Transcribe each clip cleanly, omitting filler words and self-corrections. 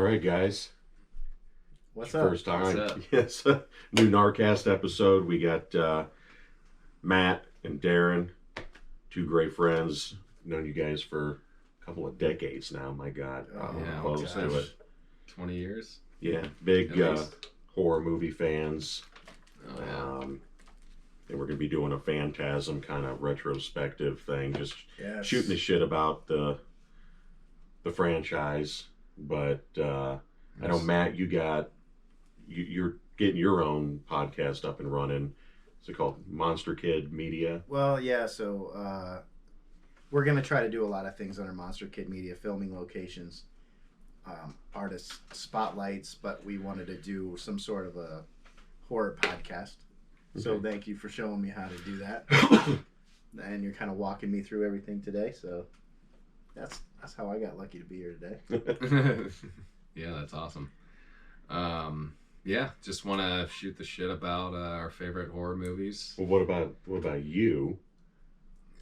right, guys. What's up? First time. What's up? Yes. New Gnarcast episode. We got Matt and Darrin, two great friends. Known you guys for a couple of decades now. My God. Yeah, close to it. 20 years? Yeah. Big horror movie fans. Oh, yeah. And we're going to be doing a Phantasm kind of retrospective thing. Just shooting the shit about the franchise. But I know, Matt, you're getting your own podcast up and running. Is it called Monster Kid Media? Well, yeah, so we're going to try to do a lot of things under Monster Kid Media, filming locations, artist spotlights, but we wanted to do some sort of a horror podcast. Okay. So thank you for showing me how to do that. And you're kind of walking me through everything today, so that's how I got lucky to be here today. Yeah, that's awesome. Yeah, just want to shoot the shit about our favorite horror movies. Well, what about you?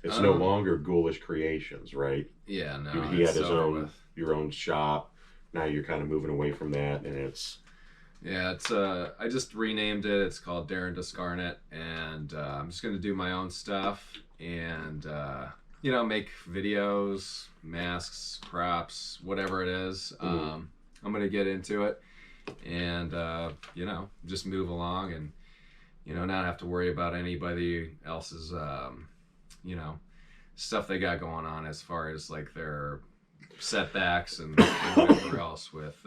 It's no longer Ghoulish Creations, right? Yeah, no. He had his your own shop. Now you're kind of moving away from that, and it's. Yeah, it's I just renamed it. It's called Darrin Gnarcast, and I'm just gonna do my own stuff and make videos, masks, props, whatever it is. I'm gonna get into it. And just move along and not have to worry about anybody else's stuff they got going on as far as like their setbacks and whatever else with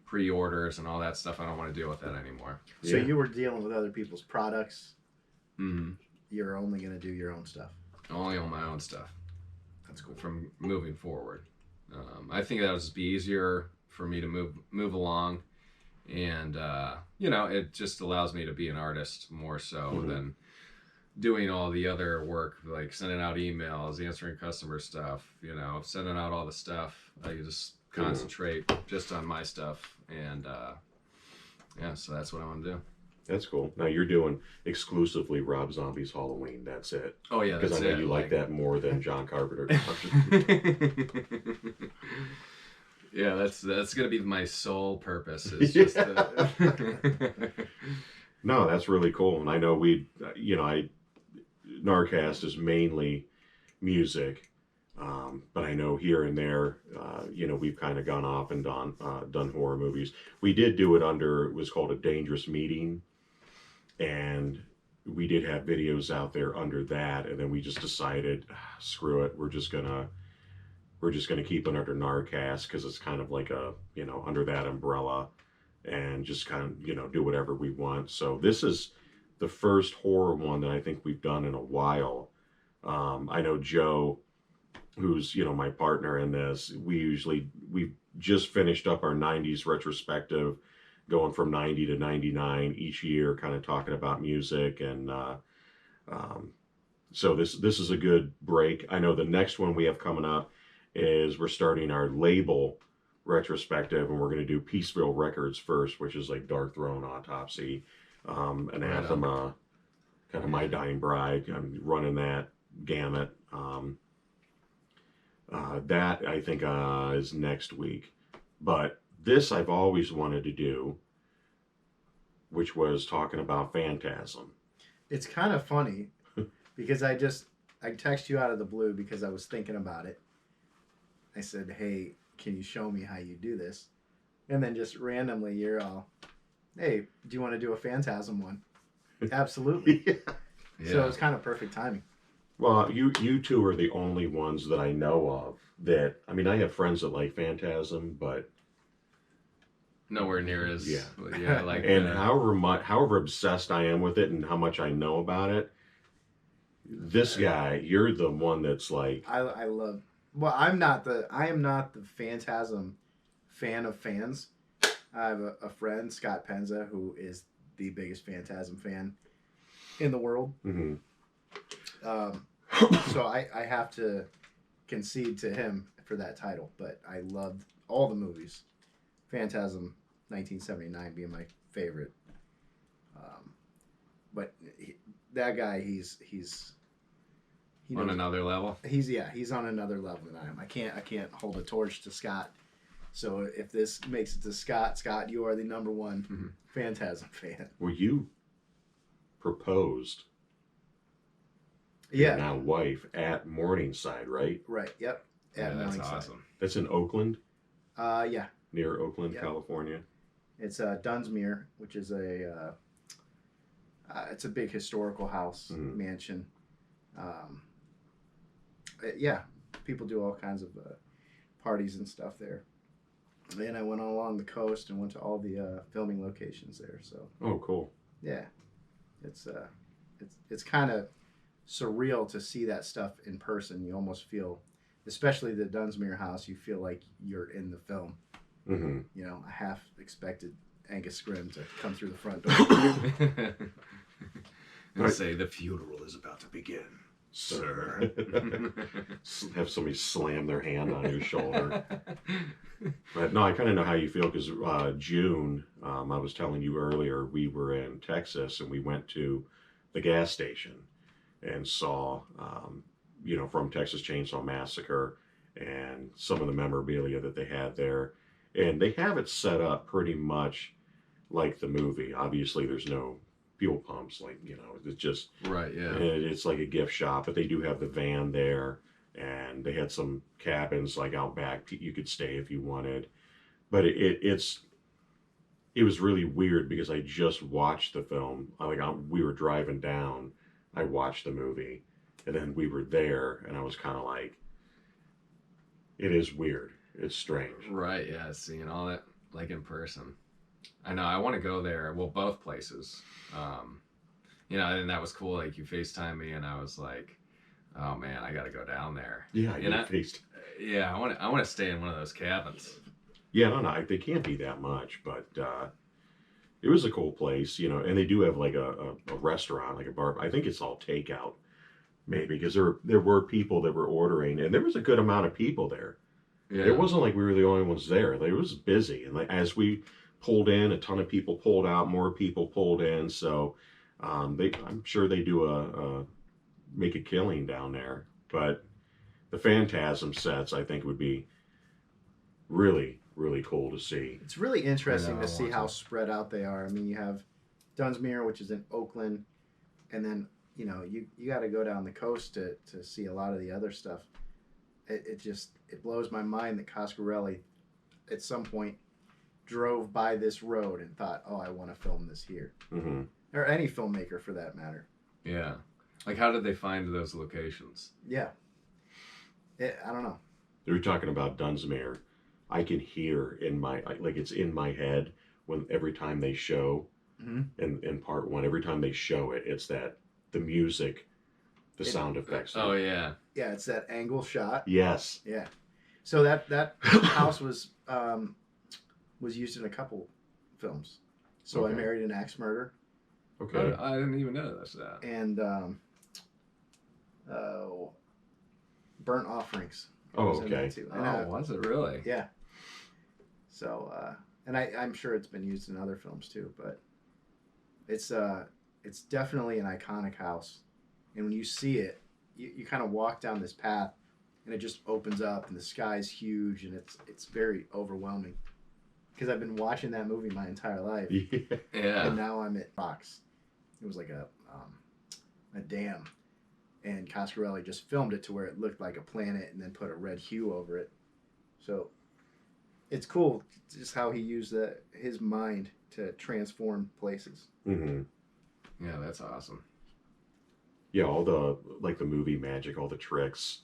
pre-orders and all that stuff. I don't want to deal with that anymore. So you were dealing with other people's products. Mm-hmm. You're only going to do your own stuff. Only on my own stuff. That's cool. From moving forward, I think that'll just be easier for me to move along, and it just allows me to be an artist more so than doing all the other work, like sending out emails, answering customer stuff, sending out all the stuff. I can just concentrate just on my stuff, and so that's what I want to do. That's cool. Now you're doing exclusively Rob Zombie's Halloween. That's it. Oh yeah, because I know you like that more than John Carpenter. Yeah, that's gonna be my sole purpose. Is just No, that's really cool, and I know Gnarcast is mainly music, but I know here and there, we've kind of gone off and done horror movies. We did do it it was called A Dangerous Meeting, and we did have videos out there under that, and then we just decided, screw it, we're just gonna keep it under Gnarcast because it's kind of like a, under that umbrella, and just kind of, do whatever we want. So this is the first horror one that I think we've done in a while. I know Joe, who's, my partner in this, we've just finished up our 90s retrospective, going from 90 to 99 each year, kind of talking about music. And so this is a good break. I know the next one we have coming up is we're starting our label retrospective, and we're going to do Peaceville Records first, which is like Dark Throne, Autopsy, Anathema, kind of My Dying Bride. I'm running that gamut. That I think is next week. But this I've always wanted to do, which was talking about Phantasm. It's kind of funny because I text you out of the blue because I was thinking about it. I said, hey, can you show me how you do this? And then just randomly, you're all, hey, do you want to do a Phantasm one? Absolutely. Yeah. So it's kind of perfect timing. Well, you two are the only ones that I know of that, I have friends that like Phantasm, but nowhere near as like. And however obsessed I am with it and how much I know about it, this guy, you're the one that's like, I love. Well, I am not the Phantasm fan of fans. I have a friend, Scott Penza, who is the biggest Phantasm fan in the world. Mm-hmm. So I have to concede to him for that title. But I loved all the movies. Phantasm 1979 being my favorite. But that guy, he's on another level. He's on another level than I am. I can't hold a torch to Scott So if this makes it to Scott, you are the number one Phantasm fan. Well, you proposed your now wife at Morningside, right? Right. Yep. Yeah, At that's Morningside. awesome. That's in Oakland, Yeah. near Oakland, Yep. California. It's Dunsmuir, which is it's a big historical house mansion. Yeah, people do all kinds of parties and stuff there. And I went along the coast and went to all the filming locations there. So Oh, cool. yeah, it's kind of surreal to see that stuff in person. You almost feel, especially the Dunsmuir house, you feel like you're in the film. Mm-hmm. You know, I half expected Angus Scrimm to come through the front door. And say the funeral is about to begin, sir. Have somebody slam their hand on your shoulder. But no, I kind of know how you feel because June, I was telling you earlier, we were in Texas and we went to the gas station and saw, from Texas Chainsaw Massacre and some of the memorabilia that they had there. And they have it set up pretty much like the movie. Obviously, there's no fuel pumps, it's just right. Yeah, it's like a gift shop, but they do have the van there, and they had some cabins like out back you could stay if you wanted. But it was really weird because I just watched the film. We were driving down, I watched the movie, and then we were there, and I was kind of like, it is weird, it's strange. right. Yeah, seeing all that like in person. I know I want to go there. Well, both places. And that was cool. Like you FaceTime me, and I was like, "Oh man, I got to go down there." Yeah, Yeah, I want to stay in one of those cabins. Yeah, no, they can't be that much, but it was a cool place, and they do have like a restaurant, like a bar. I think it's all takeout, maybe, because there were people that were ordering, and there was a good amount of people there. Yeah. It wasn't like we were the only ones there. It was busy, and as we pulled in, a ton of people pulled out, more people pulled in. So I'm sure they do make a killing down there. But the Phantasm sets, I think, would be really, really cool to see. It's really interesting to see how spread out they are. I mean, you have Dunsmuir, which is in Oakland, and then you got to go down the coast to see a lot of the other stuff. It blows my mind that Coscarelli at some point drove by this road and thought, oh, I want to film this here. Mm-hmm. Or any filmmaker for that matter. Yeah. Like, how did they find those locations? Yeah. I don't know. They were talking about Dunsmuir. I can hear it's in my head every time they show in part one, every time they show it, it's the music, the sound effects. Oh, yeah. Yeah, it's that angle shot. Yes. Yeah. So that house was used in a couple films. So Okay. I Married an Axe Murder. Okay. I didn't even know that's that. And Burnt Offerings. Oh, was in that okay. too. Oh, And, was it really? yeah. So and I'm sure it's been used in other films too, but it's definitely an iconic house. And when you see it, you kind of walk down this path, and it just opens up, and the sky's huge, and it's very overwhelming. Because I've been watching that movie my entire life, Yeah. and now I'm at Fox. It was like a dam, and Coscarelli just filmed it to where it looked like a planet, and then put a red hue over it. So it's cool just how he used his mind to transform places. Mm-hmm. Yeah, that's awesome. Yeah, all the movie magic, all the tricks,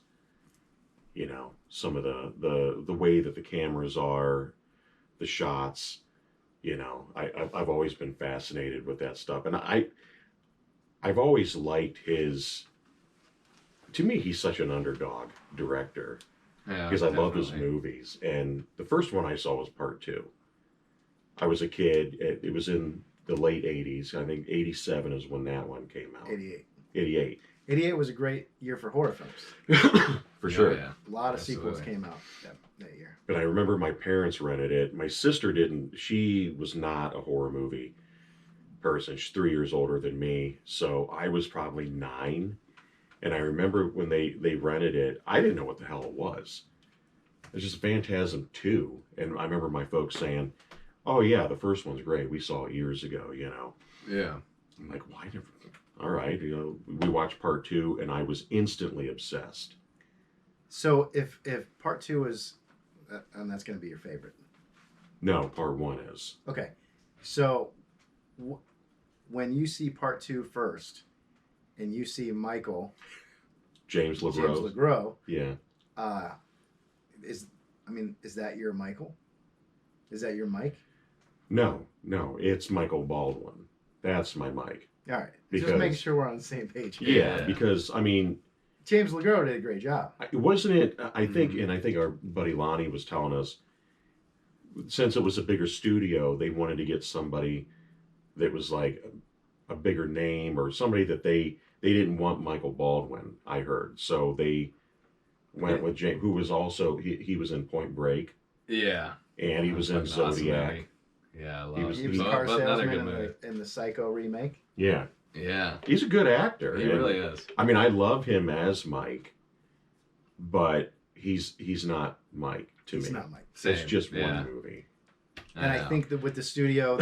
some of the way that the cameras are, the shots, I've always been fascinated with that stuff. And I've always liked to me, he's such an underdog director because I love his movies. And the first one I saw was part 2. I was a kid. It was in the late 80s. I think 87 is when that one came out. 88. 88 was a great year for horror films. For sure. Yeah. A lot of sequels came out that year. But I remember my parents rented it. My sister didn't. She was not a horror movie person. She's 3 years older than me. So I was probably 9. And I remember when they rented it, I didn't know what the hell it was. It's just Phantasm 2. And I remember my folks saying, oh, yeah, the first one's great. We saw it years ago, you know. Yeah. I'm like, why never? All right, you know, we watched part 2 and I was instantly obsessed. So if part 2 is, and that's going to be your favorite. No, part 1 is. Okay. So when you see part 2 first and you see Michael James LeGros. Yeah. Is that your Michael? Is that your Mike? No, it's Michael Baldwin. That's my Mike. All right. Because, just making sure we're on the same page. Yeah, because, I mean... James LeGros did a great job. Wasn't it, I think, and I think our buddy Lonnie was telling us, since it was a bigger studio, they wanted to get somebody that was like a bigger name or somebody that they didn't want Michael Baldwin, I heard. So they went with James, who was also, he was in Point Break. Yeah. And he was in Zodiac. Awesome. Yeah, I love it. He was car salesman in the Psycho remake. Yeah. Yeah. He's a good actor. He really is. I mean, I love him as Mike, but he's not Mike to me. He's not Mike. It's just one movie. And I think that with the studio,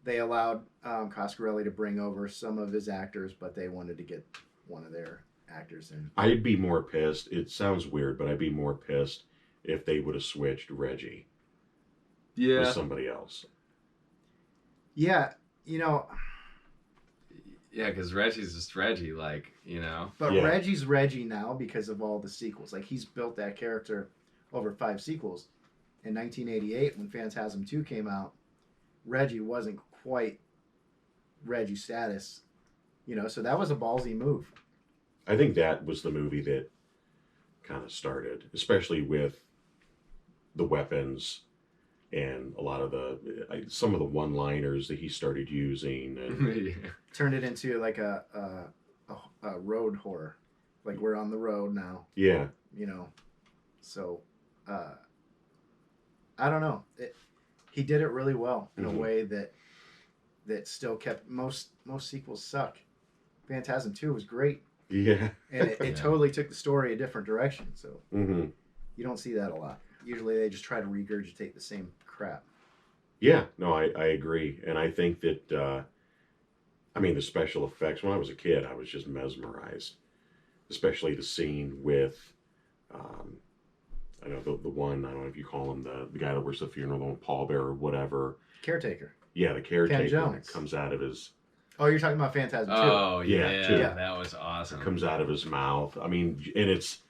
they allowed Coscarelli to bring over some of his actors, but they wanted to get one of their actors in. I'd be more pissed. It sounds weird, but I'd be more pissed if they would have switched Reggie. Yeah. With somebody else. Yeah, you know. Yeah, because Reggie's just Reggie, like, you know. But Reggie's Reggie now because of all the sequels. Like, he's built that character over 5 sequels. In 1988, when Phantasm 2 came out, Reggie wasn't quite Reggie status, you know. So that was a ballsy move. I think that was the movie that kind of started, especially with the weapons and a lot of some of the one-liners that he started using, and turned it into like a road horror, like we're on the road now. Yeah, you know. So, I don't know. He did it really well in a way that still kept most sequels suck. Phantasm 2 was great. Yeah, and it totally took the story a different direction. So you don't see that a lot. Usually they just try to regurgitate the same crap. Yeah, no, I agree. And I think that, I mean, the special effects, when I was a kid, I was just mesmerized. Especially the scene with, I know the one, I don't know if you call him the guy that works the funeral, the pallbearer or whatever. Caretaker. Yeah, the caretaker that comes out of his... Oh, you're talking about Phantasm 2. Oh, yeah, yeah. That was awesome. It comes out of his mouth. I mean, and it's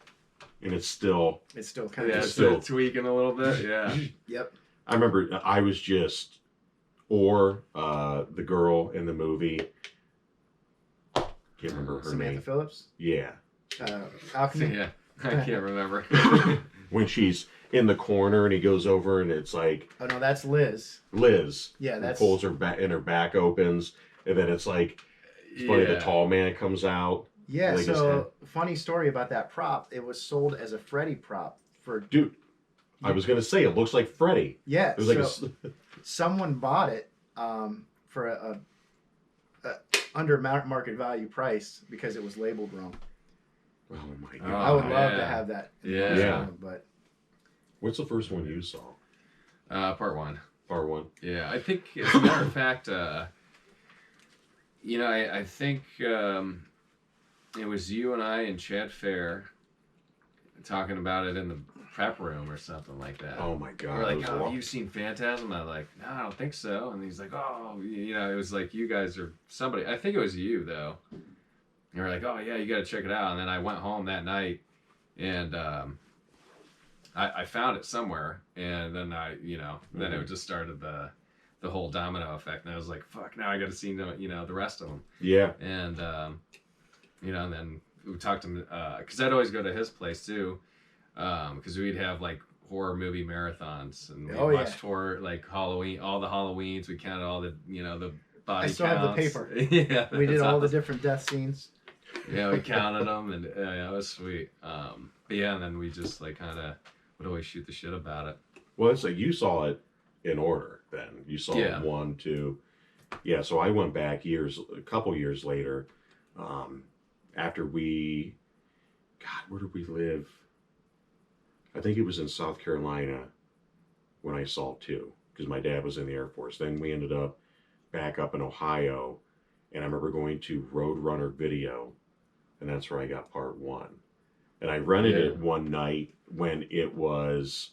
still kind of still tweaking a little bit. Yeah. Yep. I remember I was just, or the girl in the movie. Can't remember her Samantha name. Phillips. Yeah. Alchemy. Yeah, I can't remember. When she's in the corner and he goes over and it's like. Oh no, that's Liz. Liz. Yeah, that's. Pulls her back and her back opens, and then it's like. It's funny. The tall man comes out. Yeah, so funny story about that prop. It was sold as a Freddy prop for... Dude, I was going to say, it looks like Freddy. Yeah, it was so someone bought it for a under market value price because it was labeled wrong. Oh my God. I would love to have that. Yeah. But what's the first one you saw? Part 1. Part 1? Yeah, I think, as a matter of fact, you know, I think... it was you and I and Chad Fair talking about it in the prep room or something like that. Oh my God. We're like, oh, you've seen Phantasm? I'm like, no, I don't think so. And he's like, oh, you know, it was like you guys or somebody. I think it was you, though. And we're like, oh, yeah, you got to check it out. And then I went home that night and I found it somewhere. And then then it just started the whole domino effect. And I was like, fuck, now I got to see, the rest of them. Yeah. And, and then we talked to him, because I'd always go to his place too, because we'd have like horror movie marathons, and we watched horror, like Halloween, all the Halloweens. We counted all the, the body counts. I still have the paper. Yeah, we did all the different death scenes. Yeah, we counted them, and it was sweet. But yeah, and then we just like kind of would always shoot the shit about it. Well, it's like you saw it in order. Then you saw it 1, 2. Yeah, so I went back a couple years later. After God, where did we live? I think it was in South Carolina when I saw 2, because my dad was in the Air Force. Then we ended up back up in Ohio, and I remember going to Roadrunner Video, and that's where I got part 1. And I rented it one night when it was,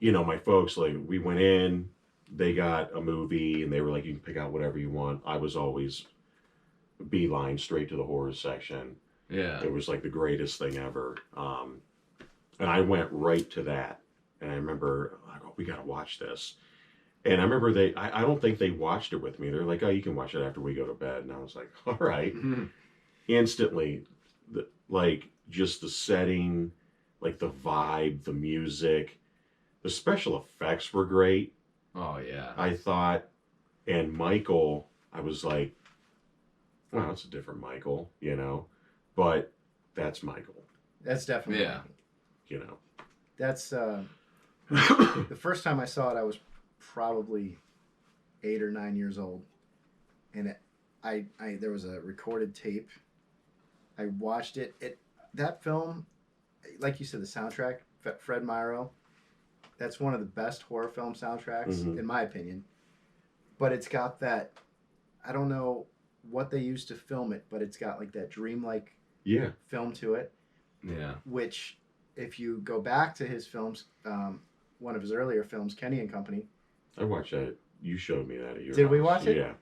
my folks, like, we went in, they got a movie, and they were like, you can pick out whatever you want. I was always beeline straight to the horror section. Yeah. It was like the greatest thing ever. And I went right to that. And I remember, like, oh, we got to watch this. And I remember I don't think they watched it with me. They're like, oh, you can watch it after we go to bed. And I was like, all right. Instantly, just the setting, like the vibe, the music, the special effects were great. Oh, yeah. I thought, and Michael, I was like, wow, it's a different Michael, but that's Michael, That's definitely. Yeah. That's the first time I saw it. I was probably 8 or 9 years old, and there was a recorded tape. I watched it. That film, like you said, the soundtrack, Fred Myrow. That's one of the best horror film soundtracks, in my opinion. But it's got that, I don't know what they used to film it, but it's got like that dreamlike film to it. Yeah. Which, if you go back to his films, one of his earlier films, Kenny and Company. I watched that. You showed me that at your Did house. we watch it? Yeah.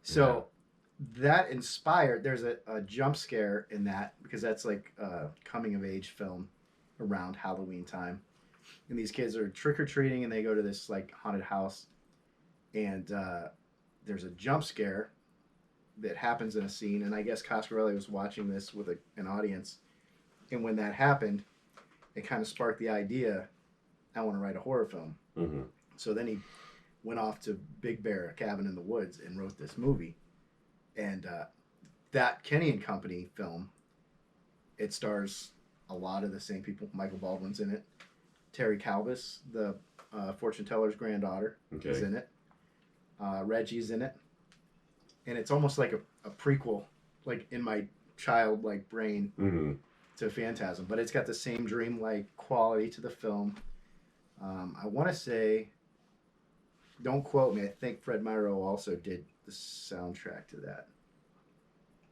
So that inspired, there's a jump scare in that, because that's like a coming of age film around Halloween time. And these kids are trick-or-treating, and they go to this like haunted house, and there's a jump scare that happens in a scene. And I guess Coscarelli was watching this with an audience, and when that happened, it kind of sparked the idea, I want to write a horror film. Mm-hmm. So then he went off to Big Bear, a cabin in the woods, and wrote this movie. And that Kenny and Company film, it stars a lot of the same people. Michael Baldwin's in it. Terry Calvis, the fortune teller's granddaughter, is in it. Reggie's in it. And it's almost like a prequel, like in my childlike brain, to Phantasm. But it's got the same dreamlike quality to the film. I want to say, don't quote me, I think Fred Myrow also did the soundtrack to that.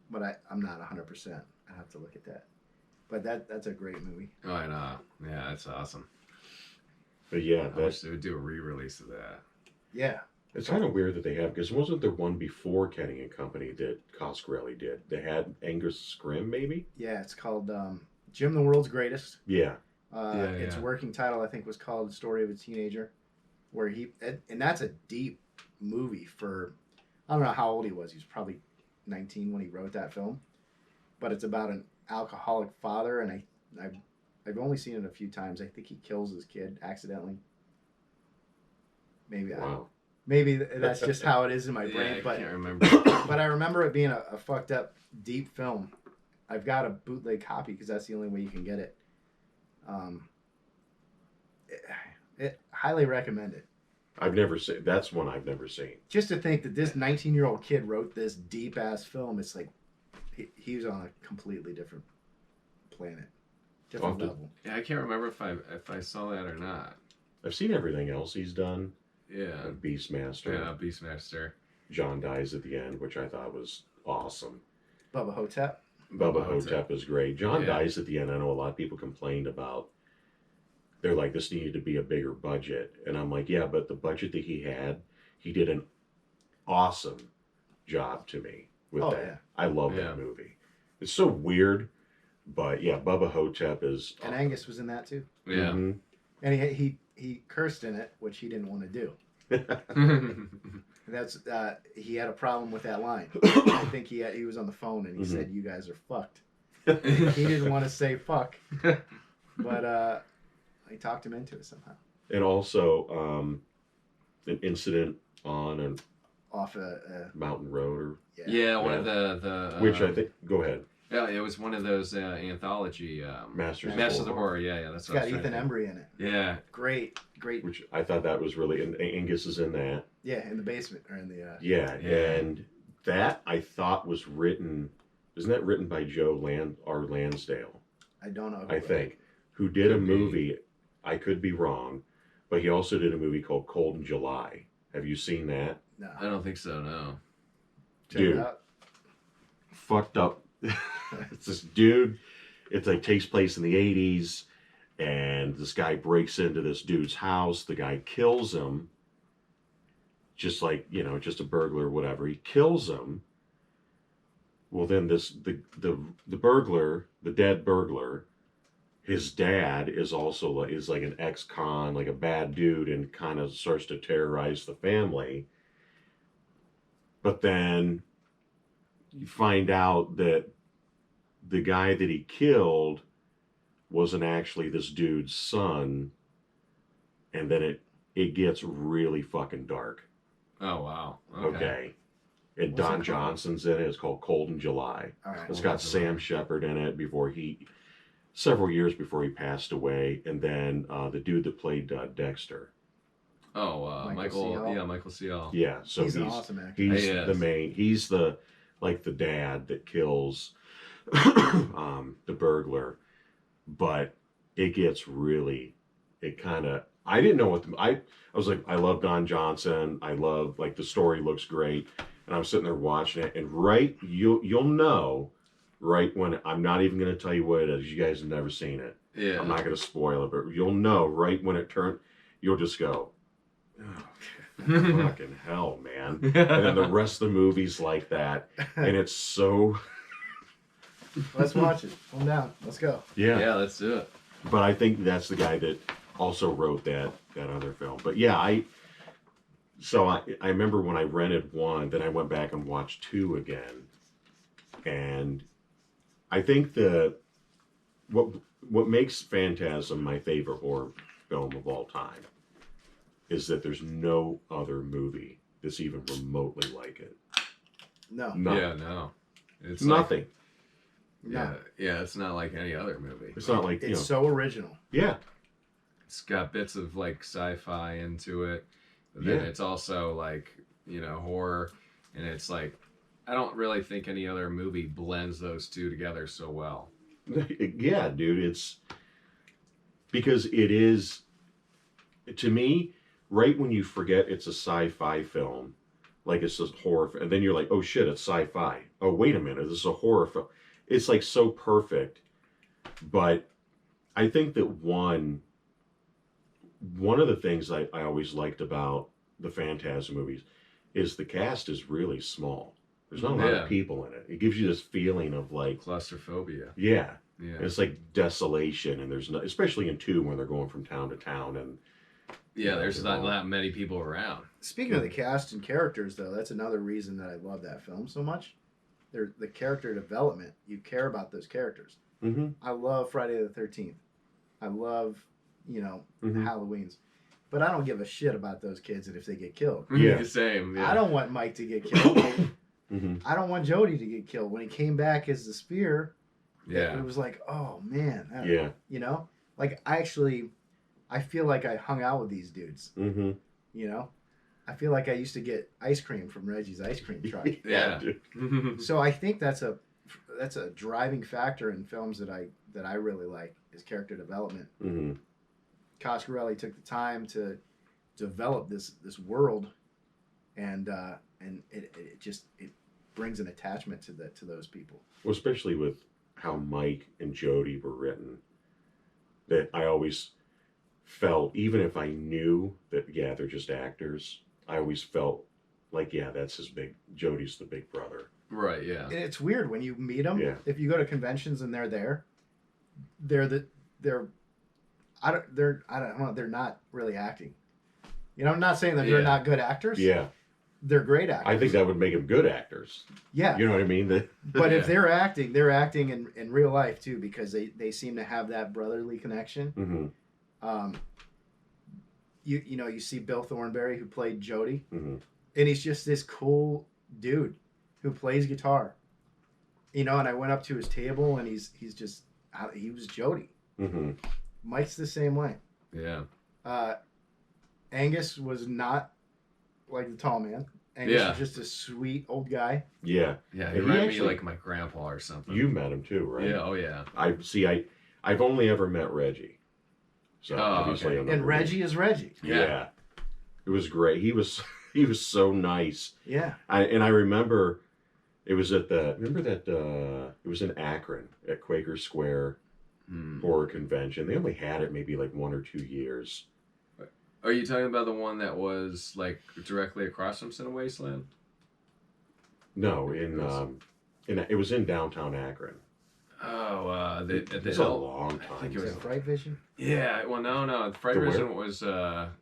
But I'm not 100%. I have to look at that. But that's a great movie. Oh, I know. Yeah, that's awesome. But yeah, I wish they would do a re-release of that. Yeah. it's kind of weird that they have, because wasn't there one before Kenny and Company that Coscarelli did? They had Angus Scrim, maybe? Yeah, it's called Jim the World's Greatest. Yeah. Its working title, I think, was called Story of a Teenager, where and that's a deep movie for, I don't know how old he was. He was probably 19 when he wrote that film, but it's about an alcoholic father, and I've only seen it a few times. I think he kills his kid accidentally. Maybe maybe that's just how it is in my brain. I but can't remember. But I remember it being a fucked up deep film. I've got a bootleg copy because that's the only way you can get it. It highly recommend it. I've never seen. That's one I've never seen. Just to think that this 19-year-old kid wrote this deep ass film, it's like he was on a completely different planet, different level. Yeah, I can't remember if I saw that or not. I've seen everything else he's done. Yeah. Like Beastmaster. Yeah, Beastmaster. John dies at the end, which I thought was awesome. Bubba Hotep. Bubba Hotep is great. John dies at the end. I know a lot of people complained about. They're like, this needed to be a bigger budget. And I'm like, yeah, but the budget that he had, he did an awesome job to me with that. Yeah. I love that movie. It's so weird, but yeah, Bubba Hotep is... And Angus was in that too. Yeah. Mm-hmm. And he cursed in it, which he didn't want to do. That's he had a problem with that line. I think he was on the phone and he said, "You guys are fucked." He didn't want to say "fuck," but I talked him into it somehow. And also, an incident on an off a mountain road, or one of the which I think. Go ahead. Yeah, it was one of those anthology Masters of the Horror. Yeah, that's. It's got Ethan Embry in it. Yeah, great. Which I thought that was really, and Angus is in that. Yeah, in the basement or in the. And that I thought was written. Isn't that written by Joe R. Lansdale? I don't know. I think, who did a Could be. movie. I could be wrong, but he also did a movie called Cold in July. Have you seen that? No. I don't think so. No. Check Dude. it out. Fucked up. It's this dude. It's like takes place in the 80s, and this guy breaks into this dude's house. The guy kills him. Just like, you know, just a burglar or whatever. He kills him. Well, then the burglar, the dead burglar, his dad is also like an ex-con, like a bad dude, and kind of starts to terrorize the family. But then you find out that the guy that he killed wasn't actually this dude's son, and then it gets really fucking dark. Oh wow. Okay. And What's Don it called? Johnson's in it. It's called Cold in July. All right. It's Cold got in Sam July. Shepard in it several years before he passed away, and then the dude that played Dexter. Oh, Michael Michael. C.L. Yeah, Michael C.L. Yeah, so he's an awesome actor. he's He is. the main. He's the dad that kills the burglar, but it gets really. It kind of. I didn't know what I was like. I love Don Johnson. I love the story looks great, and I'm sitting there watching it, and you'll know. Right when I'm not even going to tell you what it is. You guys have never seen it. Yeah. I'm not going to spoil it, but you'll know right when it turns. You'll just go, oh, fucking hell, man. And then the rest of the movie's like that, and it's so Let's watch it. Calm down. Let's go. Yeah, let's do it. But I think that's the guy that also wrote that other film. But yeah, I remember when I rented one, then I went back and watched two again, and I think what makes Phantasm my favorite horror film of all time is that there's no other movie that's even remotely like it. No. Nothing. Yeah, no. It's Nothing. No. Yeah, it's not like any other movie. It's not like, It's so original. Yeah. It's got bits of sci-fi into it, but then Yeah. it's also horror, and it's I don't really think any other movie blends those two together so well. Yeah, dude, it's because it is, to me, right when you forget it's a sci-fi film, like it's a horror, and then you're like, oh shit, it's sci-fi. Oh, wait a minute, this is a horror film. It's so perfect. But I think that one of the things I always liked about the Phantasm movies is the cast is really small. There's not a lot Yeah. of people in it. It gives you this feeling of Claustrophobia. yeah. Yeah. And it's desolation, and there's no, especially in two when they're going from town to town, and Yeah, there's they're not all- that many people around. Speaking of the cast and characters, though, that's another reason that I love that film so much. The character development. You care about those characters. mm-hmm, I love Friday the 13th. I love, mm-hmm. Halloween's. But I don't give a shit about those kids and if they get killed. Yeah. Same. Yeah. I don't want Mike to get killed. Mm-hmm. I don't want Jody to get killed. When he came back as the spear, Yeah. it was like, oh man. Yeah. I feel like I hung out with these dudes. Mm-hmm. I feel like I used to get ice cream from Reggie's ice cream truck. Yeah. dude. So I think that's a driving factor in films that I really like is character development. Mm-hmm. Coscarelli took the time to develop this world, and it brings an attachment to those people. Well, especially with how Mike and Jody were written, that I always felt, even if I knew that, yeah, they're just actors, I always felt like, yeah, that's Jody's the big brother. Right. Yeah. And it's weird when you meet them. Yeah. If you go to conventions and they're there, they're I don't know, they're not really acting. I'm not saying that they're Yeah. not good actors. Yeah. They're great actors. I think that would make them good actors. Yeah. You know what I mean? But if Yeah. they're acting in real life too, because they seem to have that brotherly connection. Mm-hmm. You see Bill Thornberry, who played Jody, Mm-hmm. and he's just this cool dude who plays guitar. And I went up to his table, and he was Jody. Mm-hmm. Mike's the same way. Yeah. Angus was not like the tall man. Angus Yeah. was just a sweet old guy. Yeah. Yeah. And He he reminded me actually- like my grandpa or something. You met him too, right? Yeah. Oh yeah. I I've only ever met Reggie. So obviously, okay. I'm And Reggie is Reggie. Yeah. It was great. He was so nice. Yeah. I remember it was at it was in Akron at Quaker Square Horror Convention. They only had it maybe like 1 or 2 years. Are you talking about the one that was like directly across from Cinema Wasteland? No, it was in downtown Akron. Oh, at the It's Hill? a long time. I think it Is was it Fright Vision? Yeah, well, no. Fright The where? Vision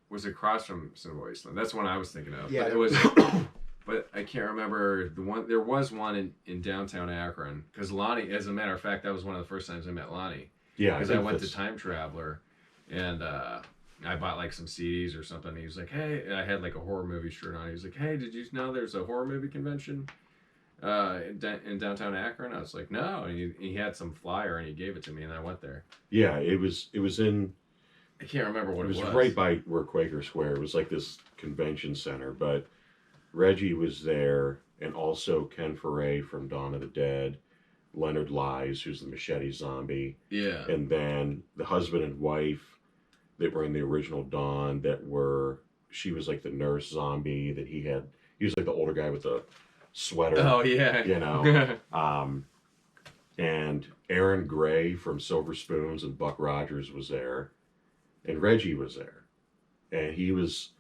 was across from Cinema Wasteland. That's one I was thinking of. Yeah, But it was, but I can't remember the one. There was one in downtown Akron because Lonnie. As a matter of fact, that was one of the first times I met Lonnie. Yeah, Because I went to Time Traveler, and I bought like some CDs or something. And he was like, "Hey," and I had like a horror movie shirt on. He was like, "Hey, did you know there's a horror movie convention in downtown Akron?" I was like, "No," and he had some flyer and he gave it to me, and I went there. Yeah, it was in. I can't remember what it was. It was right by where Quaker Square. It was like this convention center, but Reggie was there, and also Ken Foray from Dawn of the Dead, Leonard Lies, who's the machete zombie, Yeah. and then the husband and wife that were in the original Dawn she was like the nurse zombie that he was like the older guy with the sweater. Oh yeah. You know. And Aaron Gray from Silver Spoons and Buck Rogers was there. And Reggie was there. And he was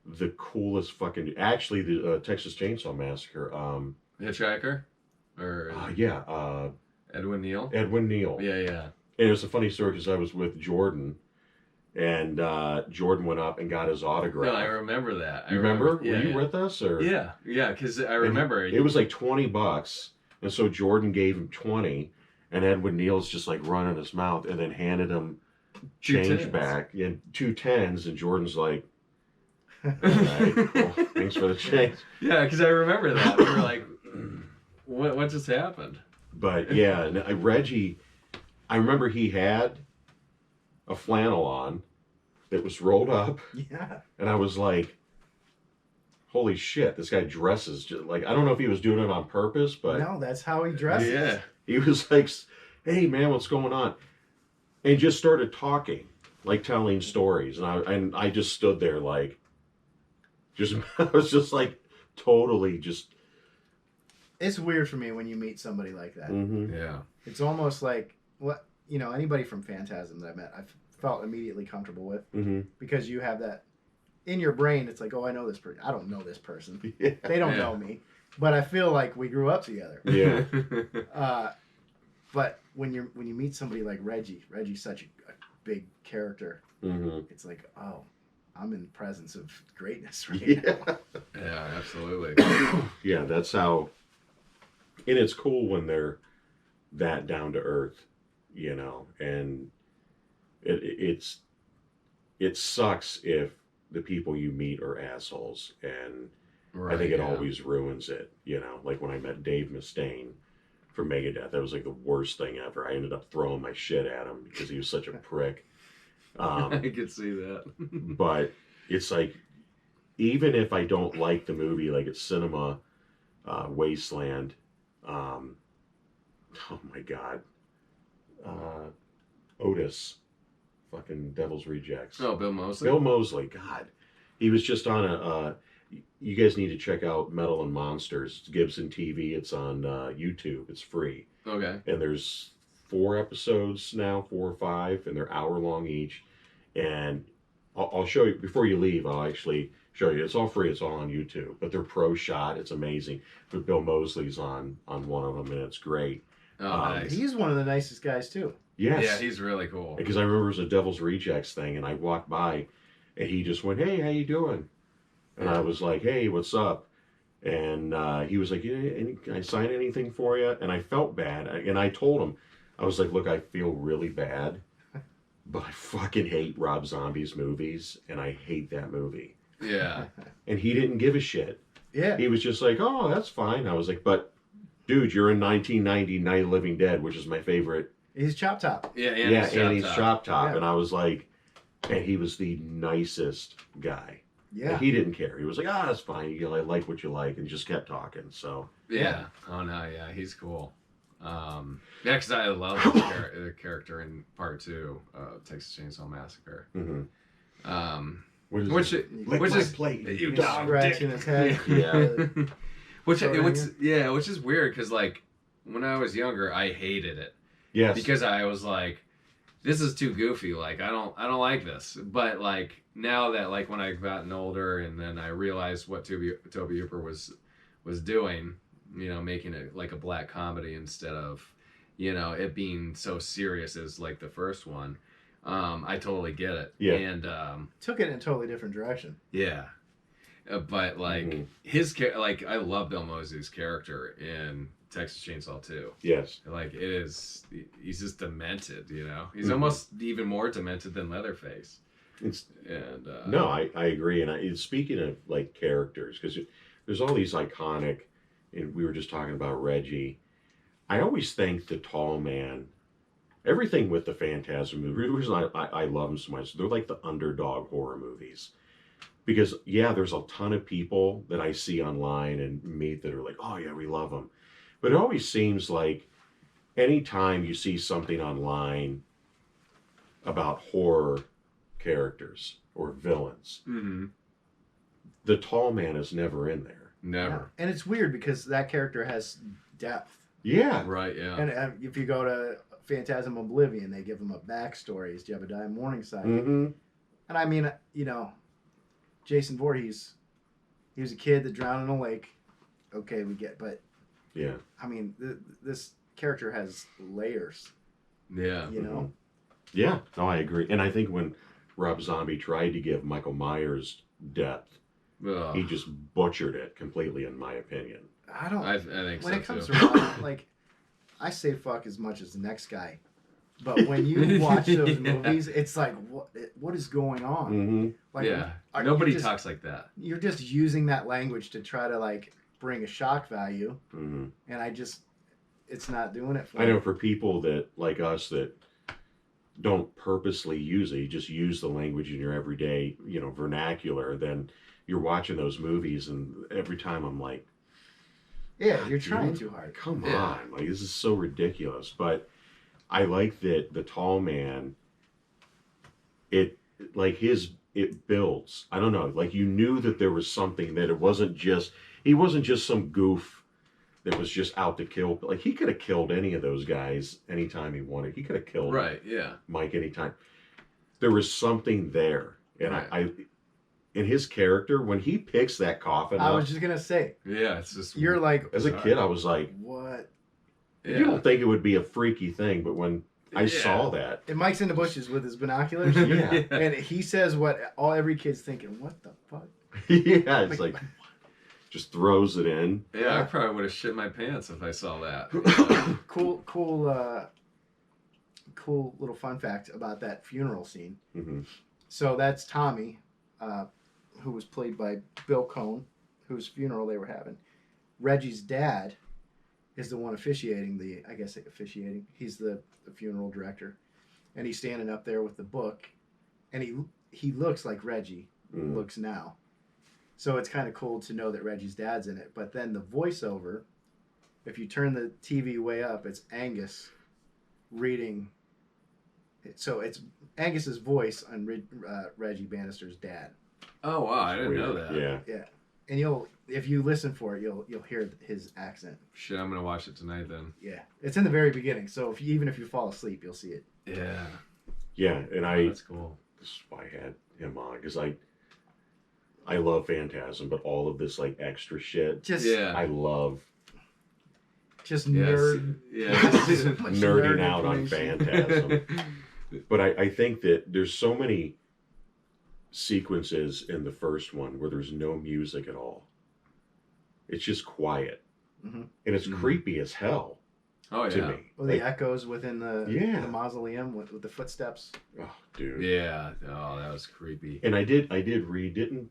the coolest fucking... Actually, the Texas Chainsaw Massacre. Hitchhiker? Or Edwin Neal? Edwin Neal. Yeah. And it was a funny story because I was with Jordan. And Jordan went up and got his autograph. No, I remember that. You remember? Yeah, Were you with us? Or? Yeah, because I remember. It was like $20. And so Jordan gave him 20. And Edwin Neal's just like running his mouth and then handed him change back and 2 10s, and Jordan's like, all right, well, thanks for the change. Yeah, because I remember that. We were like, what just happened? But yeah, and Reggie, I remember he had a flannel on that was rolled up. Yeah. And I was like, holy shit, this guy dresses just like, I don't know if he was doing it on purpose, but No, that's how he dresses. Yeah. he was like, hey man, what's going on? And just started talking, like telling stories. And I just stood there like, I was just like totally just. It's weird for me when you meet somebody like that. Mm-hmm. Yeah. It's almost like anybody from Phantasm that I met, I felt immediately comfortable with Mm-hmm. because you have that in your brain. It's like, oh, I know this person. I don't know this person. Yeah. They don't know me, but I feel like we grew up together. Yeah. But when you meet somebody like Reggie's such a big character. Mm-hmm. It's like, oh, I'm in the presence of greatness right Yeah. now. Yeah, absolutely. Yeah, that's how. And it's cool when they're that down to earth, and it sucks if the people you meet are assholes, and Right, I think it always ruins it, like when I met Dave Mustaine from Megadeth, that was like the worst thing ever. I ended up throwing my shit at him because he was such a prick. I could see that. But it's like, even if I don't like the movie, like it's Cinema Wasteland, oh my god, Otis, fucking Devil's Rejects. Oh, Bill Moseley? Bill Moseley, god, he was just on you guys need to check out Metal and Monsters. It's Gibson TV. It's on YouTube. It's free. Okay. And there's 4 episodes now, 4 or 5, and they're hour long each. And I'll show you before you leave. I'll actually show you. It's all free. It's all on YouTube. But they're pro shot. It's amazing. But Bill Moseley's on one of them, and it's great. Oh, nice. He's one of the nicest guys too. Yes. Yeah, he's really cool. Because I remember it was a Devil's Rejects thing, and I walked by, and he just went, "Hey, how you doing?" And I was like, "Hey, what's up?" And he was like, "Can I sign anything for you?" And I felt bad, and I told him, I was like, "Look, I feel really bad, but I fucking hate Rob Zombie's movies, and I hate that movie." Yeah. And he didn't give a shit. Yeah. He was just like, "Oh, that's fine." I was like, "But, dude, you're in 1990 Night of the Living Dead, which is my favorite." He's Chop Top. Yeah, And he's Chop Top. Yeah. And I was like, and he was the nicest guy. Yeah. And he didn't care. He was like, that's fine. I like what you like, and just kept talking. So Yeah. Oh, no, yeah, he's cool. Yeah, because I love the character in part 2 of Texas Chainsaw Massacre. What is it? Lick Which my is plate, you He's dog scratching dick. his head. Yeah. which Sorry. which is weird because like when I was younger, I hated it Yes. because I was like, this is too goofy. Like I don't like this. But like now that like when I've gotten older and then I realized what Toby Hooper was doing, you know, making it like a black comedy instead of, you know, it being so serious as like the first one. I totally get it. Yeah. And Took it in a totally different direction. yeah. But like like I love Bill Moseley's character in Texas Chainsaw 2. Yes. Like he's just demented, you know. He's almost even more demented than Leatherface. And no, I agree. And speaking of like characters, because there's all these iconic, and we were just talking about Reggie. I always think the Tall Man, everything with the Phantasm movie, the reason I love them so much, they're like the underdog horror movies. Because, yeah, there's a ton of people that I see online and meet that are like, oh, yeah, we love them. But it always seems like anytime you see something online about horror characters or villains, the Tall Man is never in there. Never. Yeah. And it's weird because that character has depth. Yeah. Right, yeah. And if you go to Phantasm Oblivion, they give him a backstory. He's Jebediah Morningside. Mm-hmm. And I mean, you know, Jason Voorhees, he was a kid that drowned in a lake. Okay, we get, but yeah, I mean, this character has layers. Yeah, you know. Yeah, no, I agree, and I think when Rob Zombie tried to give Michael Myers depth, he just butchered it completely, in my opinion. I don't. I think when so it comes too. around, like, I say fuck as much as the next guy. But when you watch those movies, it's like, what is going on? Mm-hmm. Like, yeah, nobody talks like that. You're just using that language to try to like bring a shock value, and it's not doing it for me. I know for people that like us that don't purposely use it, you just use the language in your everyday, you know, vernacular. Then you're watching those movies, and every time I'm like, yeah, you're trying too hard. Come on, like this is so ridiculous, but. I like that the Tall Man, it builds. I don't know, like you knew that there was something, that he wasn't just some goof that was just out to kill. Like he could have killed any of those guys anytime he wanted. He could have killed Mike anytime. There was something there. And I in his character, when he picks that coffin up. I was just gonna say. Yeah, it's just you're like as a kid, I was like, what? Yeah. You don't think it would be a freaky thing, but when I saw that. And Mike's in the bushes with his binoculars. And he says what every kid's thinking, what the fuck? Yeah, it's like just throws it in. Yeah, I probably would have shit my pants if I saw that. Cool little fun fact about that funeral scene. Mm-hmm. So that's Tommy, who was played by Bill Cohn, whose funeral they were having. Reggie's dad is the one officiating he's the funeral director, and he's standing up there with the book, and he looks like Reggie looks now, so it's kind of cool to know that Reggie's dad's in it. But then the voiceover, if you turn the TV way up, it's Angus reading, so it's Angus's voice on Reggie Bannister's dad. Oh wow, I didn't know that. Yeah. And if you listen for it, you'll hear his accent. Shit, I'm gonna watch it tonight then. Yeah, it's in the very beginning. So even if you fall asleep, you'll see it. Yeah. Yeah, and that's cool. This is why I had him on, because I love Phantasm, but all of this like extra shit, I love. Just nerd. Nerding out on Phantasm. But I think that there's so many sequences in the first one where there's no music at all. It's just quiet. And it's creepy as hell. Oh, to me. Well, the echoes within the mausoleum with the footsteps. Oh, dude. Yeah. Oh, that was creepy. And I did read, didn't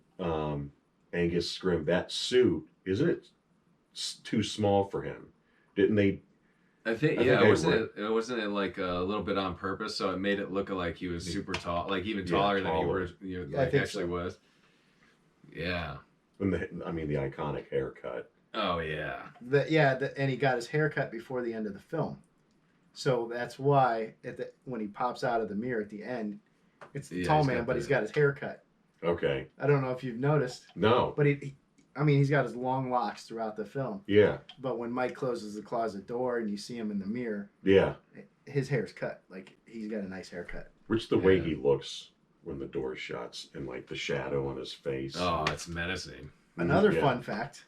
Angus Scrim, that suit, isn't it too small for him? Didn't they? I think wasn't it like a little bit on purpose, so it made it look like he was super tall, like even taller than he actually was. Yeah. And the iconic haircut. Oh yeah. And he got his hair cut before the end of the film. So that's why when he pops out of the mirror at the end, it's the tall man, but he's got his hair cut. Okay. I don't know if you've noticed. No. But he's got his long locks throughout the film. Yeah. But when Mike closes the closet door and you see him in the mirror, Yeah. his hair's cut. Like, he's got a nice haircut. Which the way he looks when the door shuts and like the shadow on his face. Oh, it's menacing. Another fun fact.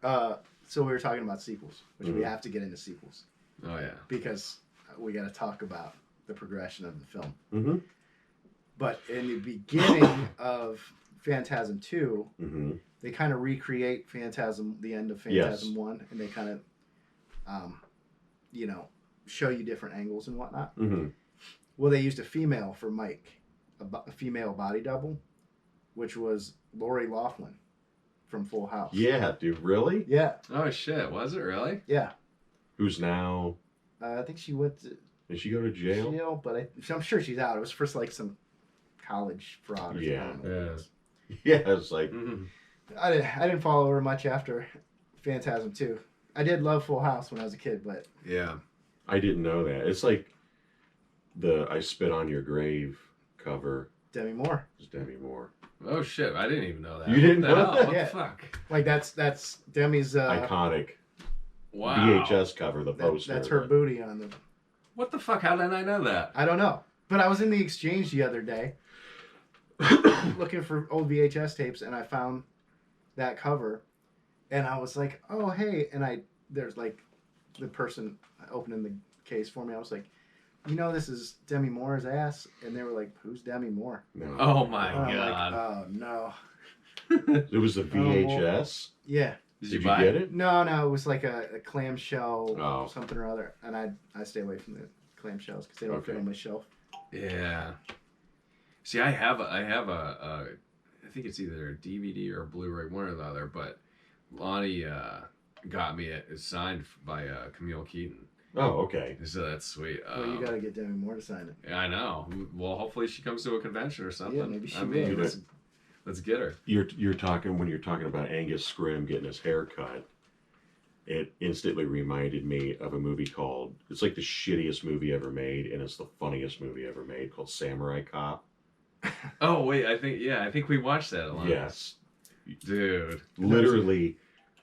So we were talking about sequels, which we have to get into sequels. Oh yeah. Because we got to talk about the progression of the film. Mm-hmm. But in the beginning of Phantasm 2, Mm-hmm. they kind of recreate Phantasm, the end of Phantasm 1, and they kind of, show you different angles and whatnot. Mm-hmm. Well, they used a female for Mike, a female body double, which was Lori Loughlin from Full House. Yeah, dude, really? Yeah. Oh shit, was it really? Yeah. Who's now? I think she went to Did she go to jail? but I'm sure she's out. It was for like some college fraud or something. I don't know what it was. Yeah, it's like I didn't follow her much after Phantasm 2. I did love Full House when I was a kid, but yeah. I didn't know that. It's like the I Spit on Your Grave cover Demi Moore. is Demi Moore. Oh shit, I didn't even know that. You didn't What the know hell? that? What Yeah. the fuck? Like that's Demi's Iconic Wow. VHS cover, the poster. that's her booty on the. What the fuck? How did I know that? I don't know, but I was in the exchange the other day looking for old VHS tapes, and I found that cover, and I was like, oh hey, and there's like the person opening the case for me. I was like, this is Demi Moore's ass, and they were like, who's Demi Moore? No. Oh my And I'm god. like, oh no. It was a VHS. Yeah. Did Did you you buy get it? it? No, it was like a clamshell, Oh. something or other, and I stay away from the clamshells because they don't fit Okay. on my shelf. Yeah. See, I have a I think it's either a DVD or a Blu-ray, one or the other. But Lonnie got me it signed by Camille Keaton. Oh, okay. So that's sweet. Well, you gotta get Demi Moore to sign it. I know. Well, hopefully she comes to a convention or something. Yeah, maybe she I mean, will. let's get her. You're talking when you're talking about Angus Scrimm getting his hair cut. It instantly reminded me of a movie called. It's like the shittiest movie ever made, and it's the funniest movie ever made, called Samurai Cop. Oh wait, I think we watched that a lot. Yes, Dude. literally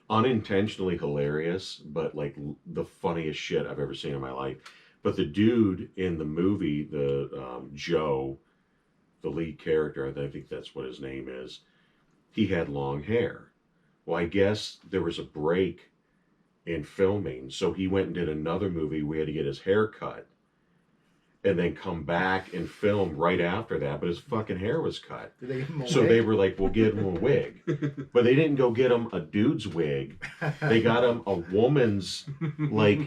unintentionally hilarious, but like the funniest shit I've ever seen in my life. But the dude in the movie, the Joe, the lead character, I think that's what his name is, he had long hair. Well, I guess there was a break in filming, so he went and did another movie. We had to get his hair cut and then come back and film right after that, but his fucking hair was cut. Did they give him a So wig? they were like, we'll get him a wig. But they didn't go get him a dude's wig. They got him a woman's, like,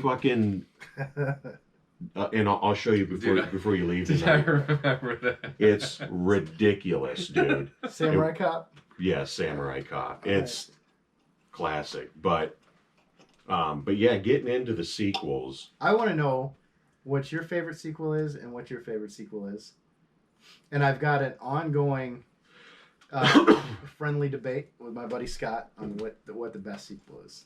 fucking... and I'll show you before you leave Did I tonight. remember that? It's ridiculous, dude. Samurai Cop. Yeah, Samurai Cop. It's classic. But yeah, getting into the sequels. I want to know what your favorite sequel is and what your favorite sequel is, and I've got an ongoing friendly debate with my buddy Scott on what the best sequel is.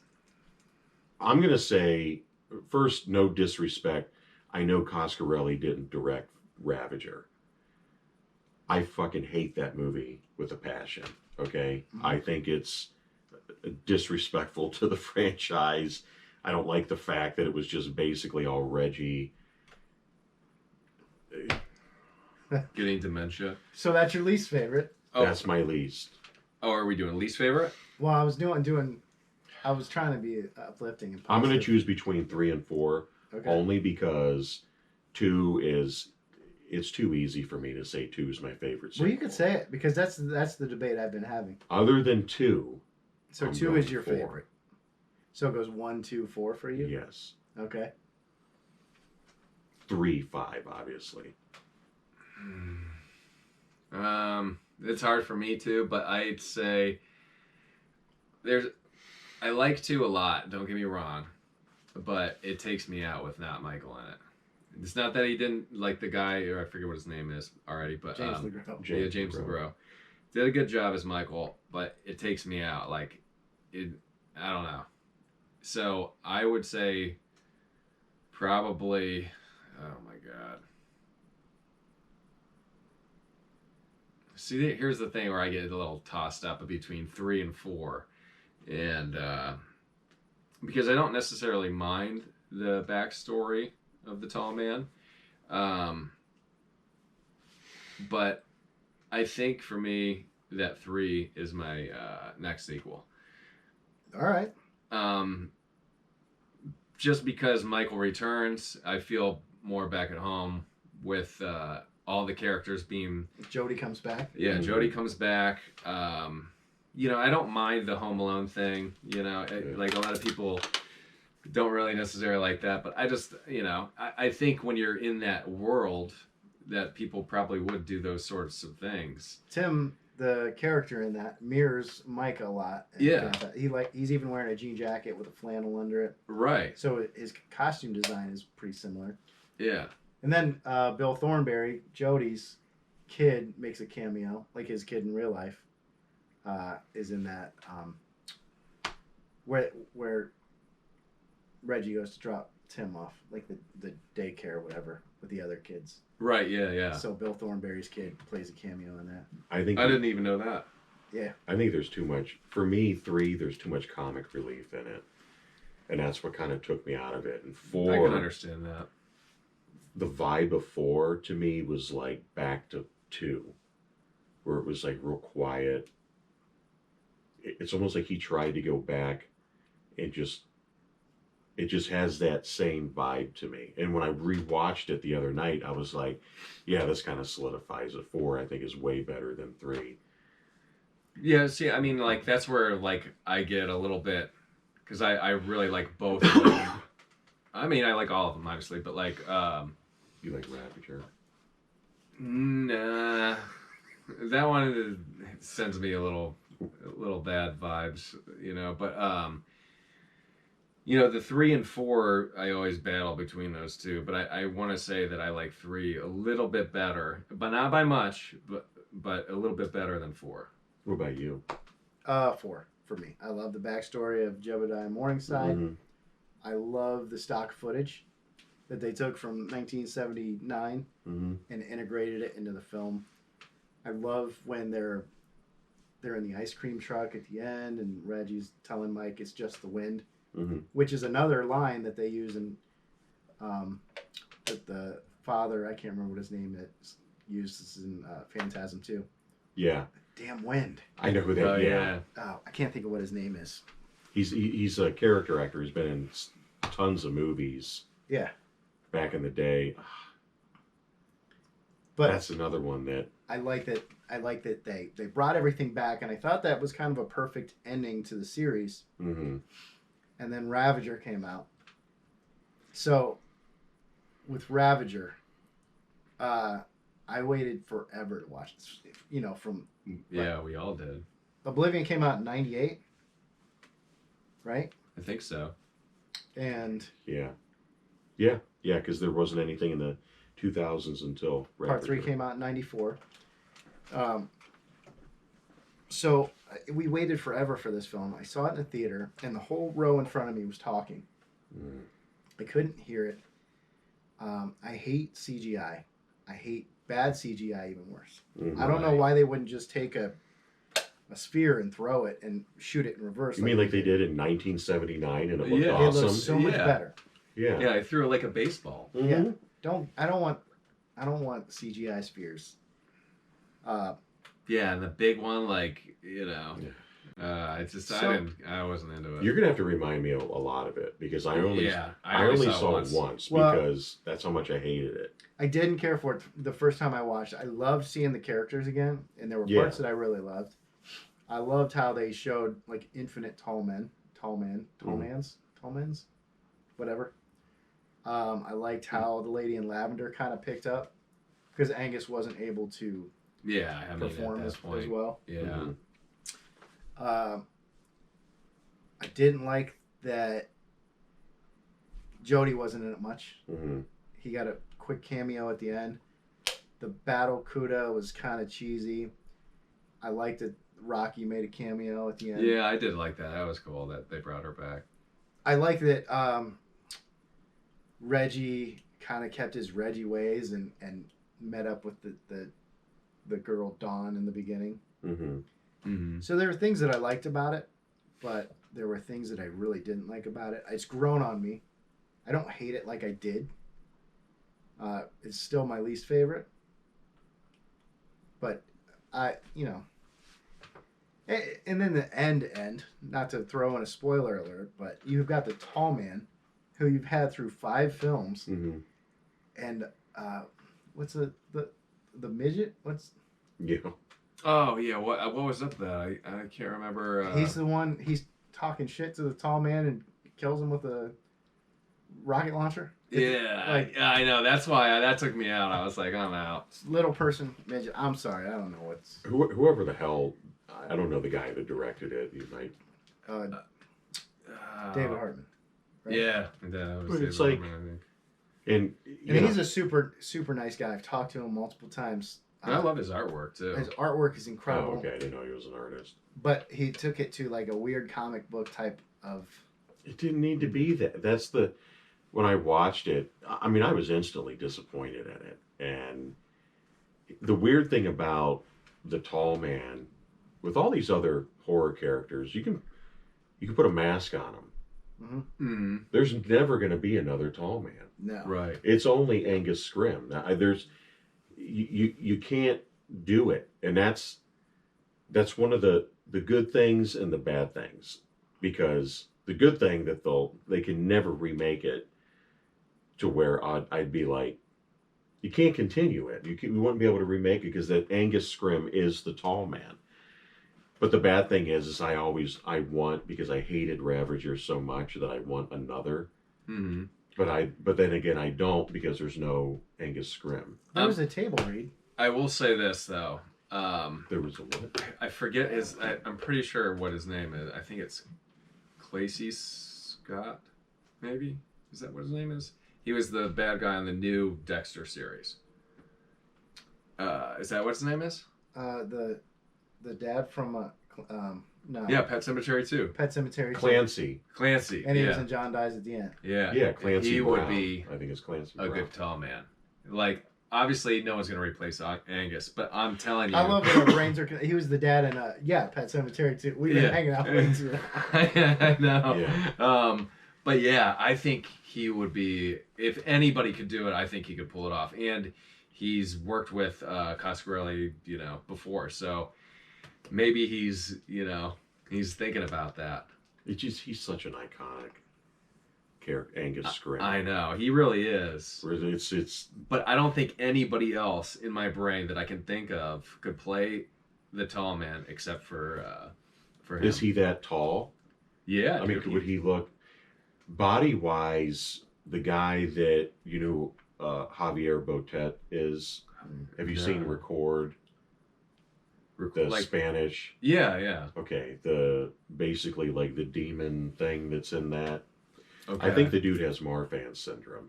I'm gonna say first, no disrespect. I know Coscarelli didn't direct Ravager. I fucking hate that movie with a passion. Okay, I think it's disrespectful to the franchise. I don't like the fact that it was just basically all Reggie. Getting dementia. So that's your least favorite. Oh, That's my least. oh, are we doing least favorite? Well, I was I was trying to be uplifting and positive. I'm gonna choose between 3 and 4, Okay. only because 2 is. It's too easy for me to say 2 is my favorite sequel. Well, you could say it because that's the debate I've been having. Other than 2. So I'm 2 going is your 4. favorite. So it goes 1, 2, 4 for you. Yes. Okay. 3, 5, obviously. It's hard for me too, but I'd say I like 2 a lot, don't get me wrong, but it takes me out with not Michael in it. It's not that he didn't like the guy, or I forget what his name is already, but James LeGros. James LeGros did a good job as Michael, but it takes me out. Like, I don't know. So I would say probably. Oh my god. See, here's the thing where I get a little tossed up between 3 and 4, and because I don't necessarily mind the backstory of the tall man, but I think for me that 3 is my next sequel. All right. Just because Michael returns, I feel more back at home with all the characters being. Jody comes back. Yeah, Jody comes back. You know, I don't mind the Home Alone thing. You know, like a lot of people don't really necessarily like that, but I just, you know, I think when you're in that world, that people probably would do those sorts of things. Tim, the character in that, mirrors Mike a lot. Yeah. He's even wearing a jean jacket with a flannel under it. Right. So his costume design is pretty similar. Yeah. And then Bill Thornberry, Jody's kid, makes a cameo, like his kid in real life, is in that where Reggie goes to drop Tim off, like the daycare or whatever, with the other kids. Right. Yeah. Yeah. So Bill Thornberry's kid plays a cameo in that. I think I didn't even know that. Yeah. I think there's too much for me. 3, there's too much comic relief in it, and that's what kind of took me out of it. And 4, I can understand that. the vibe of 4 to me was like back to 2, where it was like real quiet. It's almost like he tried to go back and it just has that same vibe to me. And when I rewatched it the other night, I was like, yeah, this kind of solidifies it. 4, I think, is way better than 3. Yeah, see, I mean, like, that's where, like, I get a little bit, because I really like both of them. I mean, I like all of them, obviously, but, like, You like Ravager? nah, that one sends me a little bad vibes, you know, but, you know, the 3 and 4, I always battle between those two, but I want to say that I like 3 a little bit better, but not by much, but a little bit better than 4. What about you? 4 for me. I love the backstory of Jebediah Morningside. Mhm. I love the stock footage that they took from 1979 Mhm. and integrated it into the film. I love when they're in the ice cream truck at the end and Reggie's telling Mike it's just the wind, Mhm. which is another line that they use in that the father, I can't remember what his name is, uses in Phantasm 2. Yeah, Damn wind. I know who that. Oh, yeah. Oh, I can't think of what his name is. He's a character actor. He's been in tons of movies Yeah. back in the day. But That's another one that. I like that they brought everything back, and I thought that was kind of a perfect ending to the series. Mm-hmm. And then Ravager came out. So with Ravager, I waited forever to watch this. You know, from Yeah, we all did. Oblivion came out in '98, right? I think so. And Yeah, because there wasn't anything in the 2000s until Part 3 came out in '94. So we waited forever for this film. I saw it in the theater, and the whole row in front of me was talking. Mm. I couldn't hear it. I hate CGI. I hate bad CGI even worse. Mhm. I don't know why they wouldn't just take a sphere and throw it and shoot it in reverse. You mean like they did in 1979 and it looked Yeah. It awesome? looks so much Yeah. better. Yeah. Yeah, I threw it like a baseball. Mhm. Yeah. I don't want CGI spheres. Yeah, and the big one, like, you know, So- I wasn't into it. You're gonna have to remind me of a lot of it because I only saw it once Well- because that's how much I hated it. I didn't care for it the first time I watched. I loved seeing the characters again, and there were Yeah. parts that I really loved. I loved how they showed like infinite tall men, whatever. I liked how the lady in lavender kind of picked up because Angus wasn't able to Yeah, I mean, perform at as this point. well. Yeah. Mhm. I didn't like that Jody wasn't in it much. Mhm. He got a quick cameo at the end. The battle Cuda was kind of cheesy. I liked that Rocky made a cameo at the end. Yeah, I did like that. That was cool that they brought her back. I like that Reggie kind of kept his Reggie ways and met up with the girl Dawn in the beginning. Mm-hmm. Mm-hmm. So there were things that I liked about it, but there were things that I really didn't like about it. It's grown on me. I don't hate it like I did. It's still my least favorite. But and then the end, not to throw in a spoiler alert, but you've got the tall man who you've had through 5 films. Mm-hmm. And what's the midget? What's Yeah. Oh yeah, what was up that? I can't remember. he's the one, he's talking shit to the tall man and kills him with a rocket launcher. Yeah, Like- I know. That's why that took me out. I was like, I'm out. Little person midget. I'm sorry, I don't know what's Whoever the hell, I don't know the guy that directed it. You might. David Hartman. Right? Yeah, that was But it's David like- Hartman, I think. And And he's a super nice guy. I've talked to him multiple times. And I love his artwork too. His artwork is Oh, incredible. okay. I didn't know he was an artist. But he took it to like a weird comic book type of. It didn't need to be that. That's the. When I watched it, I mean, I was instantly disappointed in it. And the weird thing about the tall man, with all these other horror characters, you can put a mask on them. Mm-hmm. There's never going to be another tall man. No. Right. It's only Angus Scrimm. Now, there's you can't do it, and that's one of the good things and the bad things, because the good thing that they can never remake it to where I'd be like, you can't continue it. You wouldn't be able to remake it because that Angus Scrimm is the tall man. But the bad thing is I want, because I hated Ravager so much that I want another. Mm-hmm. But then again, I don't, because there's no Angus Scrimm. There was a table read. I will say this though. There was a what? I forget his. I'm pretty sure what his name is. I think it's Clacy Scott. Maybe is that what his name is? He was the bad guy on the new Dexter series. Is that what his name is? The dad from no. Yeah, Pet Cemetery 2. Pet Cemetery. Clancy. Clancy. And he yeah. was in John Dies at the End. Yeah. Yeah, Clancy He Brown. would be I think it's Clancy a Brown. good tall man. Like, obviously, no one's going to replace Angus, but I'm telling you. I love that our brains are. He was the dad in Pet Cemetery too. We've been hanging out way too long. I know. Yeah. But yeah, I think he would be, if anybody could do it, I think he could pull it off. And he's worked with Coscarelli, before. So maybe he's thinking about that. He's such an iconic character, Angus Scrimm. I know. He really is. It's But I don't think anybody else in my brain that I can think of could play the tall man except for him. is he that tall? Yeah. I mean, would he look body wise? The guy that Javier Botet is. Have you seen Record? The like, Spanish. yeah. Okay, basically like the demon thing that's in that. Okay. I think the dude has Marfan syndrome.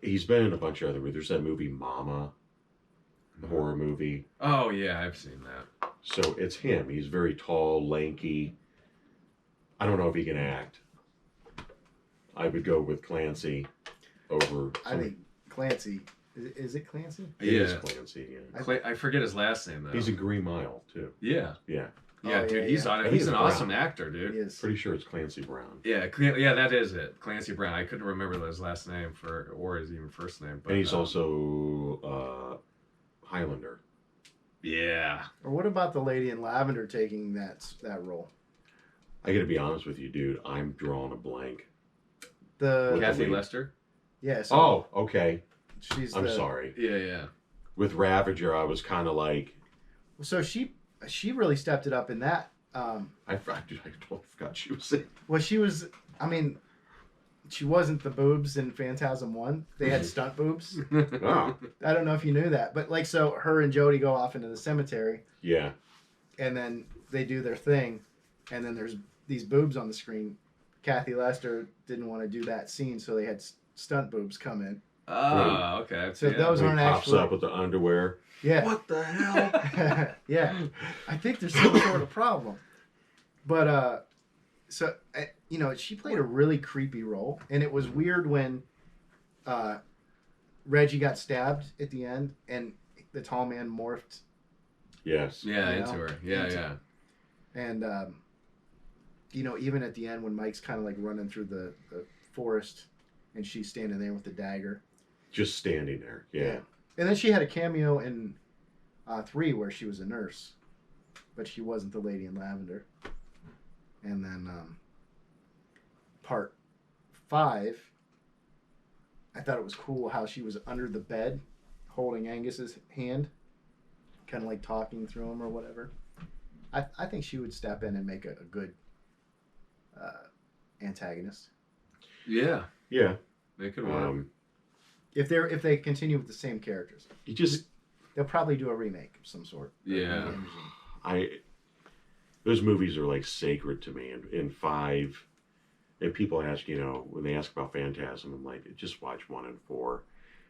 He's been in a bunch of other movies. There's that movie Mama, the horror movie. Oh yeah, I've seen that. So it's him. He's very tall, lanky. I don't know if he can act. I would go with Clancy over. I think Clancy. Is it Clancy? It is Yeah. Clancy. Yeah. I forget his last name though. He's in Green Mile too. Yeah, Yeah, yeah, Oh, dude. yeah, He's yeah. on it. And He's he's an a awesome Brown. actor, dude. He is. pretty sure it's Clancy Brown. Yeah, that is it. Clancy Brown. I couldn't remember his last name or his even first name. But And he's also Highlander. yeah. Or what about the lady in lavender taking that role? I got to be honest with you, dude. I'm drawing a blank. The With Kathy lead. Lester. yeah. So Oh, okay. she's. I'm the, sorry. Yeah. With Ravager, I was kind of like, So she really stepped it up in that. I totally forgot she was in. Well, she was. I mean, she wasn't the boobs in Phantasm 1. They had stunt boobs. Oh, I don't know if you knew that, but like, so her and Jody go off into the cemetery, yeah. and then they do their thing, and then there's these boobs on the screen. Kathy Lester didn't want to do that scene, so they had stunt boobs come in. Oh, okay. So those When he aren't pops actually. up with the underwear. Yeah. What the hell? Yeah. I think there's some sort of problem. But so you know, she played a really creepy role, and it was weird when Reggie got stabbed at the end, and the tall man morphed. Yes. Yeah, You into know? her. Yeah, Into- yeah. And you know, even at the end when Mike's kind of like running through the forest, and she's standing there with the dagger. Just standing there. Yeah. And then she had a cameo in 3 where she was a nurse, but she wasn't the lady in lavender. And then part 5, I thought it was cool how she was under the bed holding Angus's hand, kind of like talking through him or whatever. I think she would step in and make a good antagonist. Yeah. Yeah. They could work. If they continue with the same characters. You just They'll probably do a remake of some sort. Yeah. Those movies are like sacred to me. And in 5, and people ask, you know, when they ask about Phantasm, I'm like, just watch 1 and 4,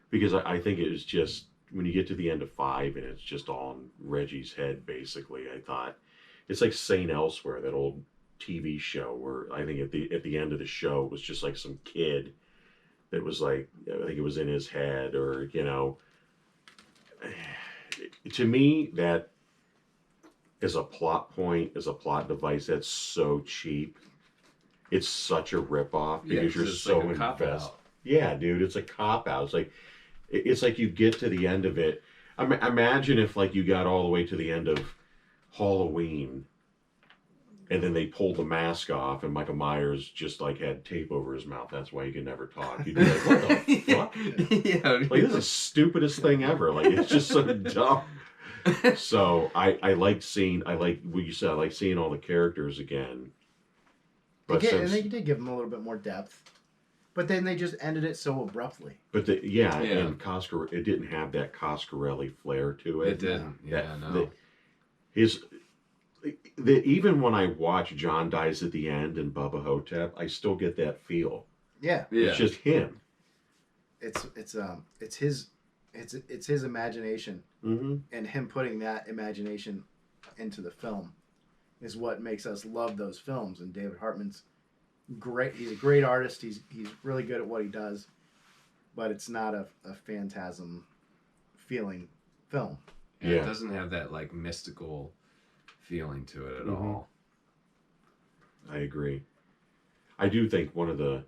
because I think it is just when you get to the end of 5 and it's just all in Reggie's head. Basically, I thought it's like Saint Elsewhere, that old TV show where I think at the end of the show it was just like some kid that was like, I think it was in his head, or you know. To me, that is a plot point, as a plot device, that's so cheap. It's such a ripoff because you're so like invested. Yeah, dude, it's a cop out. It's like you get to the end of it. Imagine if like you got all the way to the end of Halloween, and then they pulled the mask off, and Michael Myers just like had tape over his mouth. That's why he could never talk. You'd be like, what the fuck? Yeah. Like, this is the stupidest thing ever. Like, it's just so dumb. So I like what you said. I like seeing all the characters again. But and they did give them a little bit more depth, but then they just ended it so abruptly. But and Coscar, it didn't have that Coscarelli flair to it. It didn't. Yeah, no. Even when I watch John dies at the end in Bubba Hotep, I still get that feel. Yeah. It's just him. It's his imagination, and him putting that imagination into the film is what makes us love those films. And David Hartman's great. He's a great artist. He's really good at what he does, but it's not a Phantasm feeling film. Yeah, it doesn't have that like mystical feeling to it at all. I agree. I do think one of the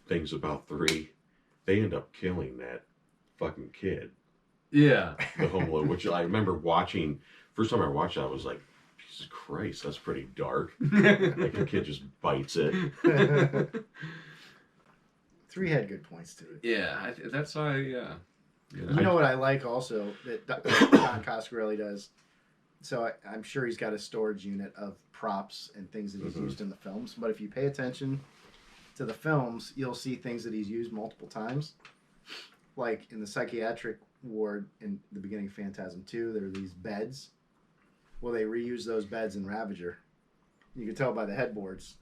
things about 3, they end up killing that fucking kid. Yeah. The Home Alone, which I remember watching. First time I watched that, I was like, Jesus Christ, that's pretty dark. Like the kid just bites it. 3 had good points to it. Yeah, that's why. Yeah. You know what I like also that Don Coscarelli does? So I'm sure he's got a storage unit of props and things that he's used in the films. But if you pay attention to the films, you'll see things that he's used multiple times. Like in the psychiatric ward in the beginning of Phantasm 2, there are these beds. Well, they reuse those beds in Ravager. You can tell by the headboards.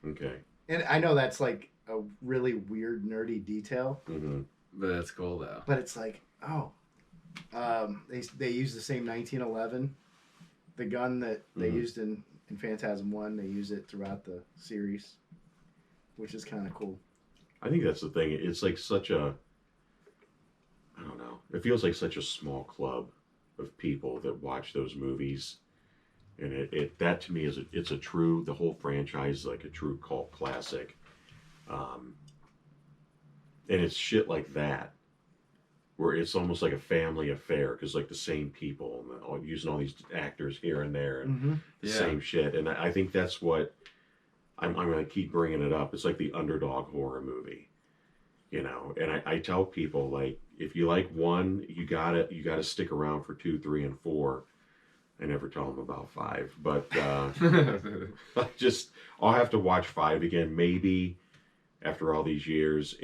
Okay. And I know that's like a really weird, nerdy detail. But that's cool though. But it's like, they use the same 1911. The gun that they used in Phantasm 1, they use it throughout the series, which is kind of cool. I think that's the thing. It's like such a, I don't know. It feels like such a small club of people that watch those movies, and that to me it's a true. The whole franchise is like a true cult classic, and it's shit like that, where it's almost like a family affair because like the same people and using all these actors here and there and the same shit. And I think that's what I'm going to keep bringing it up. It's like the underdog horror movie, you know. And I tell people, like, if you like 1, you gotta stick around for 2, 3, and 4. I never tell them about 5, but I'll have to watch 5 again. Maybe after all these years,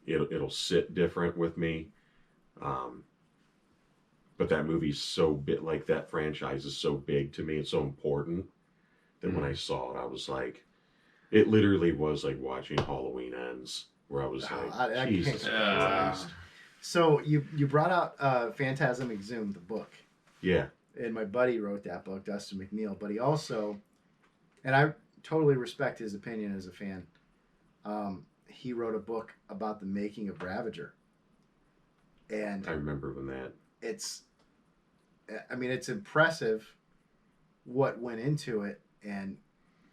it'll sit different with me. But that movie's so big, like that franchise is so big to me. It's so important that when I saw it, I was like, it literally was like watching Halloween Ends. where I was Oh, like, I can't Jesus compare. Christ. So you brought out Phantasm Exhumed, the book, Yeah. and my buddy wrote that book, Dustin McNeil. But he also, and I totally respect his opinion as a fan. He wrote a book about the making of Ravager, and I remember when that. it's, I mean, it's impressive what went into it, and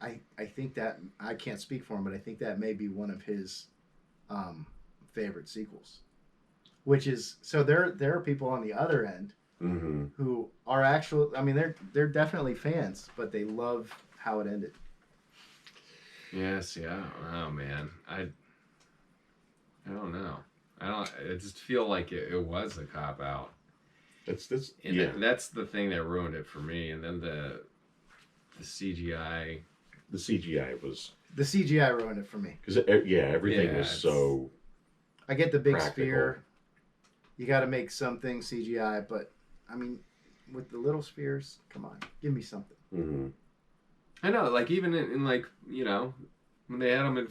I think that I can't speak for him, but I think that may be one of his favorite sequels. Which is so there are people on the other end Mm-hmm. who are actual. I mean, they're definitely fans, but they love how it ended. Yes, yeah. Oh man, I don't know. I just feel like it was a cop out. That's And yeah. that's the thing that ruined it for me. And then the CGI. The CGI was The CGI ruined it for me. because everything Yeah, was it's- so I get the big practical. sphere. You got to make something CGI, but I mean, with the little spheres, come on, give me something. Mhm. I know, like even in like when they had him in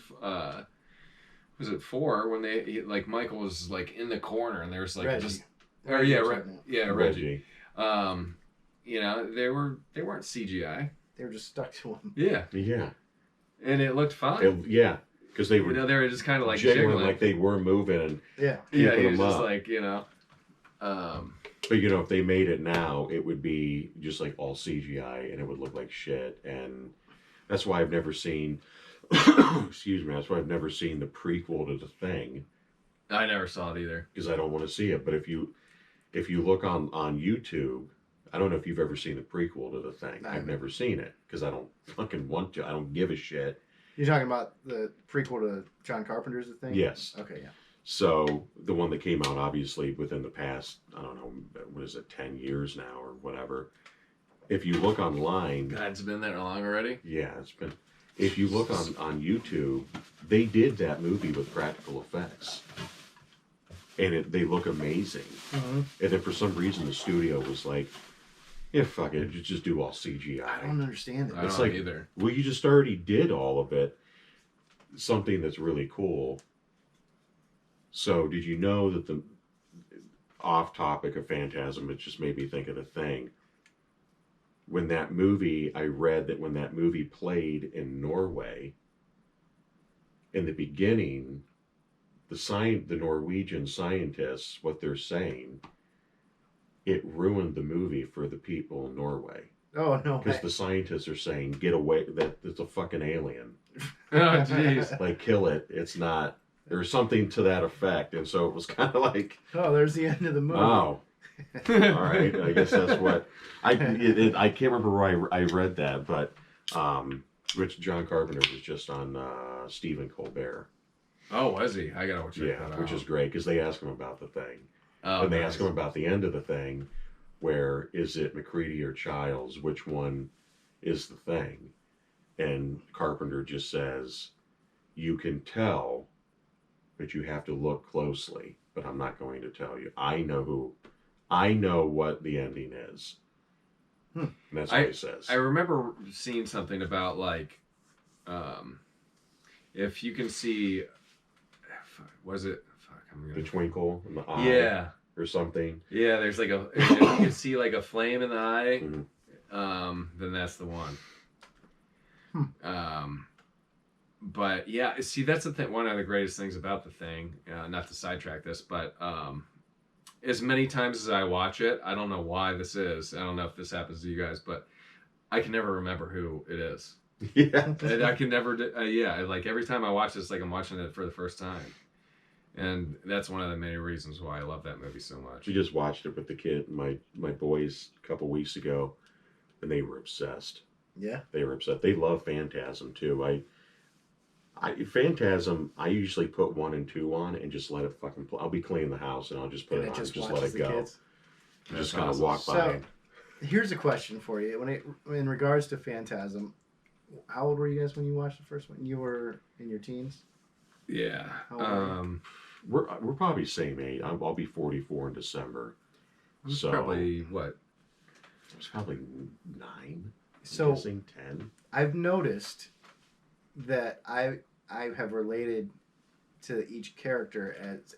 was it 4 when like Michael was like in the corner and there was like Reggie. just Reggie's yeah right now. yeah Reggie. They weren't CGI. They were just stuck to him. Yeah, Yeah. and it looked fine. Yeah. Because they were they were just kind of like jiggling like they were moving and Yeah. yeah, keeping he was them just up. like But if they made it now, it would be just like all CGI and it would look like shit. And that's why I've never seen excuse me, that's why I've never seen the prequel to The Thing. I never saw it either. Because I don't want to see it. But if you look on YouTube, I don't know if you've ever seen the prequel to The Thing. I've never seen it because I don't fucking want to. I don't give a shit. You're talking about the prequel to John Carpenter's The Thing? Yes. Okay, yeah. So the one that came out obviously within the past, I don't know, what is it, 10 years now or whatever. If you look online, God, it's been that long already. yeah, it's been. If you look on YouTube, they did that movie with practical effects, and they look amazing. Mm-hmm. And then for some reason the studio was like, yeah, fuck it, just do all CGI. I don't understand it. I It's don't like- either. Well, you just already did all of it. Something that's really cool. So, did you know that the off topic of Phantasm, it just made me think of The Thing. When that movie, I read that when that movie played in Norway, in the beginning, the Norwegian scientists, what they're saying, it ruined the movie for the people in Norway. Oh, no. Because the scientists are saying, get away, that it's a fucking alien. Oh jeez. Like, kill it. It's not. There's something to that effect. And so it was kind of like, Oh, there's the end of the movie. oh, all right. I guess that's what I can't remember where I read that, but John Carpenter was just on Stephen Colbert. Oh, was he? I gotta check that out. Which is great because they ask him about The Thing. Oh, And they nice. ask him about the end of The Thing, where is it McCready or Childs? Which one is The Thing? And Carpenter just says, you can tell, but you have to look closely. But I'm not going to tell you. I know what the ending is. And that's what he says. I remember seeing something about like, if you can see, was it? Fuck, I'm The gonna. twinkle in the eye Yeah, or something. yeah. There's like if you can see like a flame in the eye, Mhm. then that's the one. But yeah, see, that's the thing. One of the greatest things about The Thing, not to sidetrack this, but as many times as I watch it, I don't know why this is. I don't know if this happens to you guys, but I can never remember who it is. Yeah. And I can never, like every time I watch this, like I'm watching it for the first time. And that's one of the many reasons why I love that movie so much. We just watched it with the kid, my boys, a couple weeks ago, and they were obsessed. Yeah. They were upset. They love Phantasm too. Phantasm, I usually put 1 and 2 on and just let it fucking play. I'll be cleaning the house and I'll just put And it on and just let watches it the go. kids. You just That's kind of awesome. walk by. So, here's a question for you. In regards to Phantasm, how old were you guys when you watched the first one? You were in your teens? Yeah. How old are We're probably same age. I'll be 44 in December. So Probably what? it was probably 9. So- I'm guessing 10. I've noticed that I have related to each character as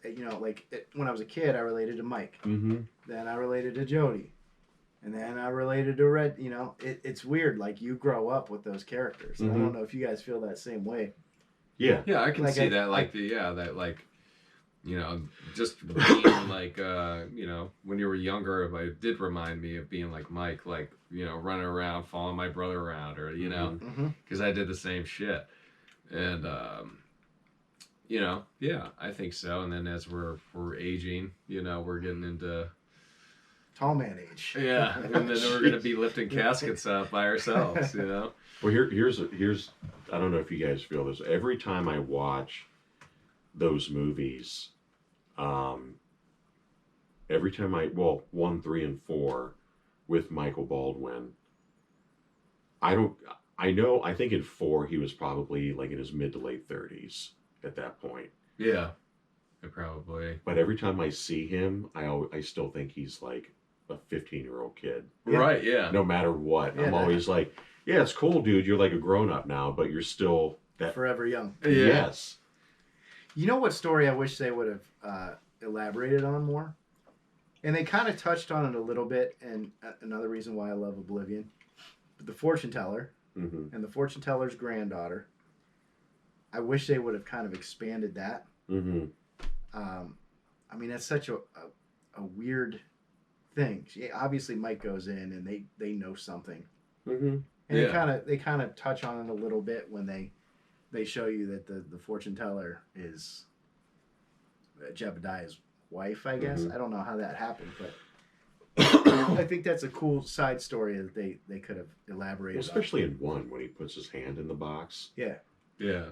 when I was a kid, I related to Mike. Mm-hmm. Then I related to Jody, and then I related to Red. It's weird. Like you grow up with those characters. And I don't know if you guys feel that same way. Yeah. Yeah, I can Like, see that. Like just being like, when you were younger, it did remind me of being like Mike, like, running around, following my brother around, or, because I did the same shit. And, yeah, I think so. And then as we're aging, we're getting into Tall man age. Yeah, and then we're gonna be lifting caskets up by ourselves, Well, here's I don't know if you guys feel this. Every time I watch those movies, every time 1, 3, and 4 with Michael Baldwin, I think in 4 he was probably like in his mid to late 30s at that point. Yeah, probably. But every time I see him, I still think he's like a 15-year-old kid. Yeah. Right, yeah. No matter what. Yeah, I'm always like, yeah, it's cool, dude. You're like a grown-up now, but you're still that. Forever young. Yeah. Yes. You know what story I wish they would have elaborated on more? And they kind of touched on it a little bit, and another reason why I love Oblivion. But the fortune teller Mm-hmm. and the fortune teller's granddaughter, I wish they would have kind of expanded that. Mm-hmm. I mean, that's such a weird thing. Obviously, Mike goes in and they know something. Mm-hmm. And they kind of touch on it a little bit when they show you that the fortune teller is Jebediah's wife, I guess. Mm-hmm. I don't know how that happened, but I think that's a cool side story that they could have elaborated Especially in 1 when he puts his hand in the box. Yeah. Yeah.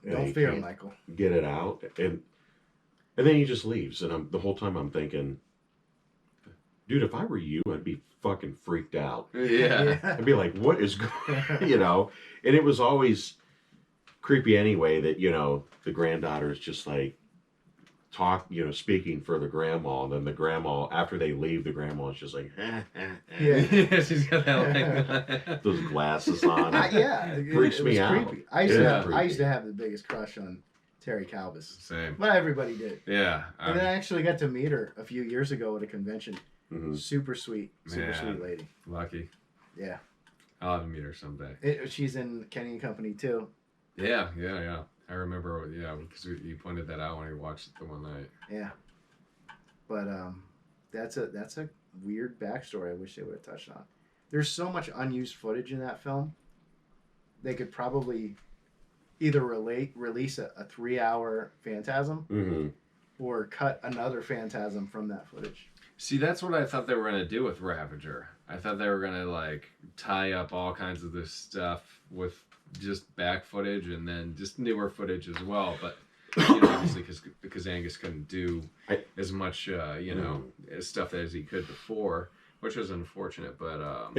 And Don't he fear, can't Michael. Get it out, and then he just leaves, and the whole time I'm thinking, dude, if I were you, I'd be fucking freaked out. Yeah. I'd be like, what is going, And it was always creepy anyway that, the granddaughter is just like speaking for the grandma, and then the grandma, after they leave, the grandma is just like, Yeah, she's got that like those glasses on. Freaks it me was out. creepy. I used Creepy. to have the biggest crush on Terry Calvis. Same. Well, everybody did. Yeah. And then I actually got to meet her a few years ago at a convention. Mm-hmm. Super sweet Man. lady. Lucky. Yeah. I'll have to meet her someday. She's in Kenny and Company too. Yeah. I remember, because you pointed that out when we watched it the one night. Yeah. But that's a weird backstory I wish they would have touched on. There's so much unused footage in that film. They could probably either release a 3-hour Phantasm Mm-hmm. or cut another Phantasm from that footage. See, that's what I thought they were going to do with Ravager. I thought they were going to, like, tie up all kinds of this stuff with just back footage and then just newer footage as well. But, obviously because Angus couldn't do as much, stuff as he could before, which was unfortunate. But I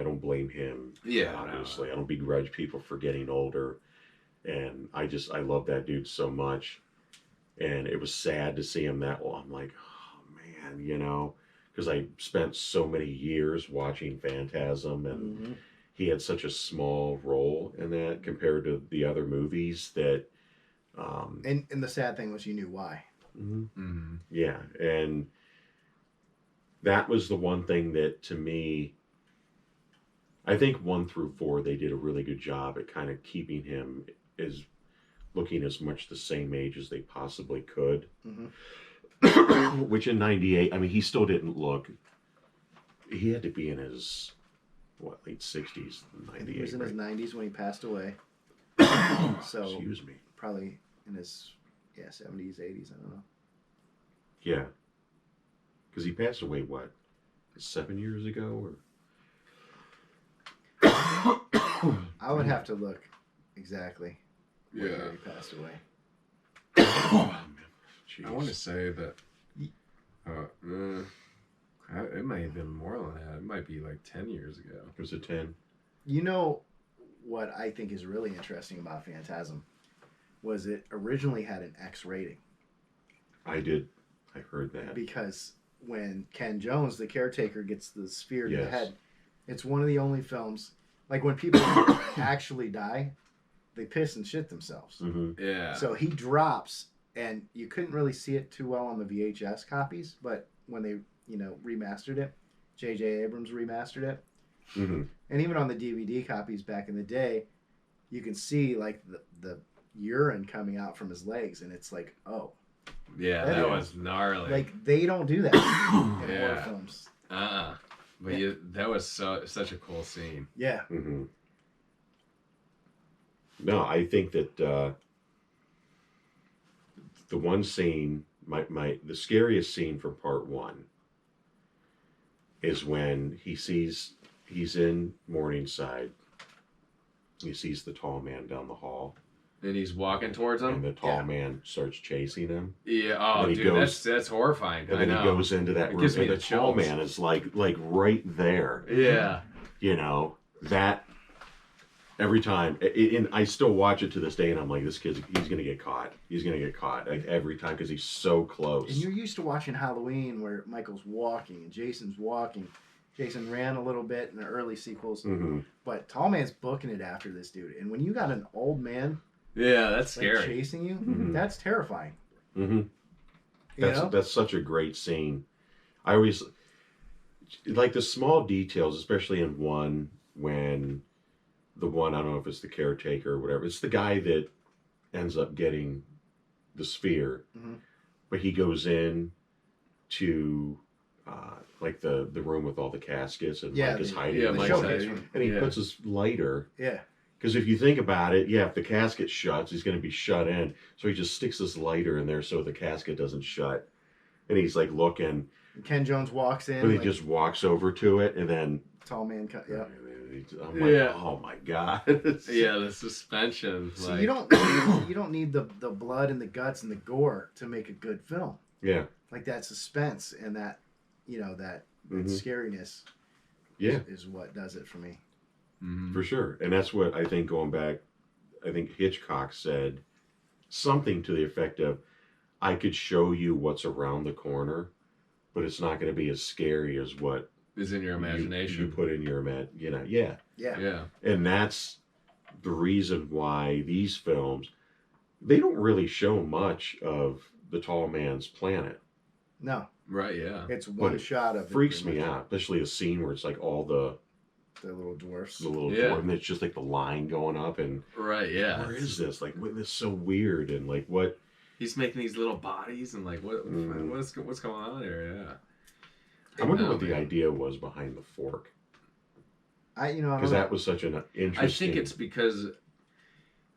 don't blame him. Yeah, obviously, no. I don't begrudge people for getting older, and I love that dude so much, and it was sad to see him that long. I'm like, oh man, because I spent so many years watching Phantasm, and Mm-hmm. he had such a small role in that compared to the other movies that. And the sad thing was you knew why. Mm-hmm. Mm-hmm. Yeah, and that was the one thing that, to me, I think 1 through 4, they did a really good job at kind of keeping him looking as much the same age as they possibly could. Mm-hmm. Which in 98, I mean, he still didn't look, he had to be in his, late 60s, 98, He was in his right? 90s when he passed away. So Excuse me. probably in his 70s, 80s, I don't know. Yeah. Because he passed away, 7 years ago? I would have to look exactly when Yeah. he passed away. Jeez. I want to say that it might have been more than that. It might be like 10 years ago. Was it 10? You know what I think is really interesting about Phantasm was it originally had an X rating. I did. I heard that. Because when Ken Jones, the caretaker, gets the sphere to the Yes. head, it's one of the only films, like when people actually die, they piss and shit themselves. Mm-hmm. Yeah. So he drops, and you couldn't really see it too well on the VHS copies, but when they, remastered it, J.J. Abrams remastered it, Mm-hmm. and even on the DVD copies back in the day, you can see like the urine coming out from his legs, and it's like, oh, Yeah, That that is- was gnarly. like they don't do that in horror Yeah. films. But that was such a cool scene. Yeah, Mm-hmm. No, I think that the one scene, the scariest scene from part one is when he's in Morningside. He sees the tall man down the hall, And he's walking towards and him. the tall Yeah. man starts chasing him. Yeah. Oh, And he dude, goes- that's horrifying. And I then know. he goes into that It room, gives me and the the tall chills. man is like right there. Yeah. That every time, and I still watch it to this day, and I'm like, this kid's he's gonna get caught. He's gonna get caught like every time because he's so close. and you're used to watching Halloween where Michael's walking and Jason's walking. Jason ran a little bit in the early sequels, Mm-hmm. but Tall Man's booking it after this dude. And when you got an old man Yeah, that's like, scary. chasing you, Mhm. that's terrifying. Mm-hmm. You know? That's such a great scene. I always like the small details, especially in one when I don't know if it's the caretaker or whatever. It's the guy that ends up getting the sphere, Mhm. but he goes in to like the room with all the caskets, and Yeah, Mike is the- hiding. Yeah, in the Mike's corner. hiding. And he Yeah. puts his lighter. Yeah. Because if you think about it, if the casket shuts, he's going to be shut in. So he just sticks his lighter in there so the casket doesn't shut. And he's like looking, And Ken Jones walks in. and he like, just walks over to it, and then Tall Man. Yeah. I'm like, Yeah. oh my god. Yeah, the suspension. So like, you don't need the blood and the guts and the gore to make a good film. Yeah. Like that suspense and that that Mhm. scariness Yeah, is what does it for me. Mhm. for sure. And that's what I think going back, I think Hitchcock said something to the effect of, I could show you what's around the corner, but it's not going to be as scary as what Is in your imagination. you put in your yeah. Yeah. Yeah. And that's the reason why these films, they don't really show much of the tall man's planet. No, Right. Yeah. it's one it shot of it. Freaks pretty me much. out, especially a scene where it's like all the The little dwarfs. little Yeah. door, and it's just like the line going up, and Right. Yeah. where is this? Like, what, this is so weird, and like what? He's making these little bodies and like what Mhm. what's going on here? Yeah. I wonder know, what the man. idea was behind the fork, I don't because know. that was such an I interesting. think it's because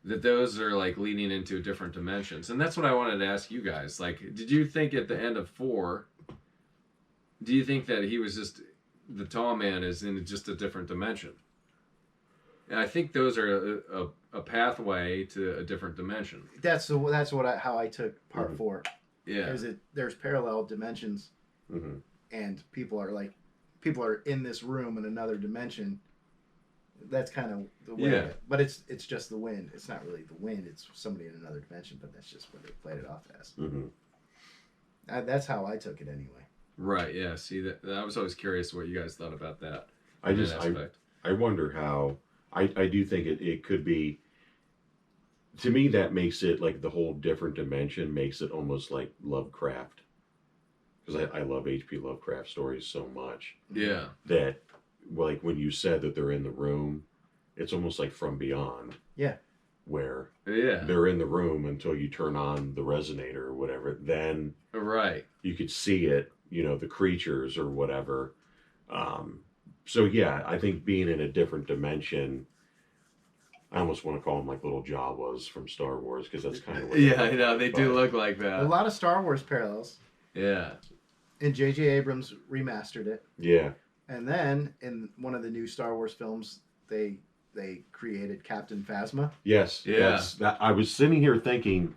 that those are like leading into different dimensions, and that's what I wanted to ask you guys. Like, did you think at the end of 4? Do you think that he was just the tall man is in just a different dimension? And I think those are a pathway to a different dimension. That's how I took part Mhm. 4. Yeah. Is it there's parallel dimensions Mhm. and people are in this room in another dimension. That's kind of the way. Yeah. But it's just the wind. It's not really the wind. It's somebody in another dimension. But that's just what they played it off as. Mhm. That's how I took it anyway. Right. Yeah. See that I was always curious what you guys thought about that. I that just aspect. I wonder how. I do think it could be. To me, that makes it like the whole different dimension makes it almost like Lovecraft. Because I love H.P. Lovecraft stories so much Yeah. that, like when you said that they're in the room, it's almost like From Beyond. Yeah. Where Yeah. they're in the room until you turn on the resonator or whatever. Then Right. you could see it, the creatures or whatever. So yeah, I think being in a different dimension, I almost want to call them like little Jawas from Star Wars, because that's kind of what Yeah, I know they do But- look like A that. lot of Star Wars parallels. Yeah. And J.J. Abrams remastered it. Yeah. And then in one of the new Star Wars films, they created Captain Phasma. Yes. Yeah. That's that. I was sitting here thinking,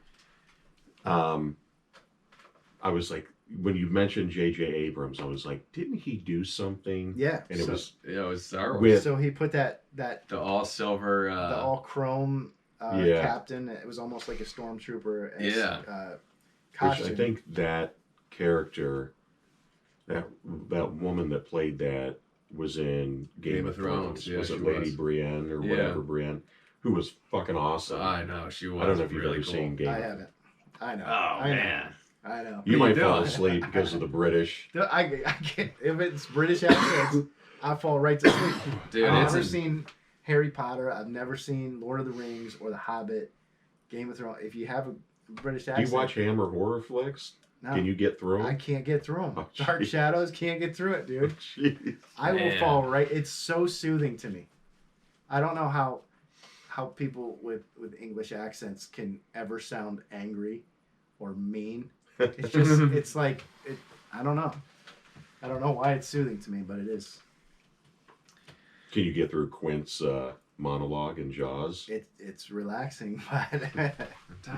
I was like, when you mentioned J.J. Abrams, I was like, didn't he do something? Yeah. And it was Yeah, it was Star Wars. With- So he put that the all silver. the all chrome Yeah. captain. It was almost like a stormtrooper. Yeah. which Costume. I think that character, that woman that played that was in Game of Thrones. Yeah, Was it she Lady was. Brienne or Yeah. whatever Brienne? who was fucking awesome. I know she was. I don't know if you've really ever cool. seen Game I of haven't. I know. Oh I know. man. I know. You What might you fall doing? asleep because of the British. I can't. If it's British accents, I fall right to sleep. Dude, I've it's never seen Harry Potter. I've never seen Lord of the Rings or The Hobbit, Game of Thrones. If you have a British Do accent, you watch Hammer horror flicks? no, Can you get through I them? can't get through them. Oh, Dark jeez. Shadows, can't get through it, dude. Jeez. I will Man. fall right. It's so soothing to me. I don't know how people with English accents can ever sound angry or mean. It's just it's like it. I don't know. I don't know why it's soothing to me, but it is. Can you get through Quint's monologue in Jaws? It's relaxing, but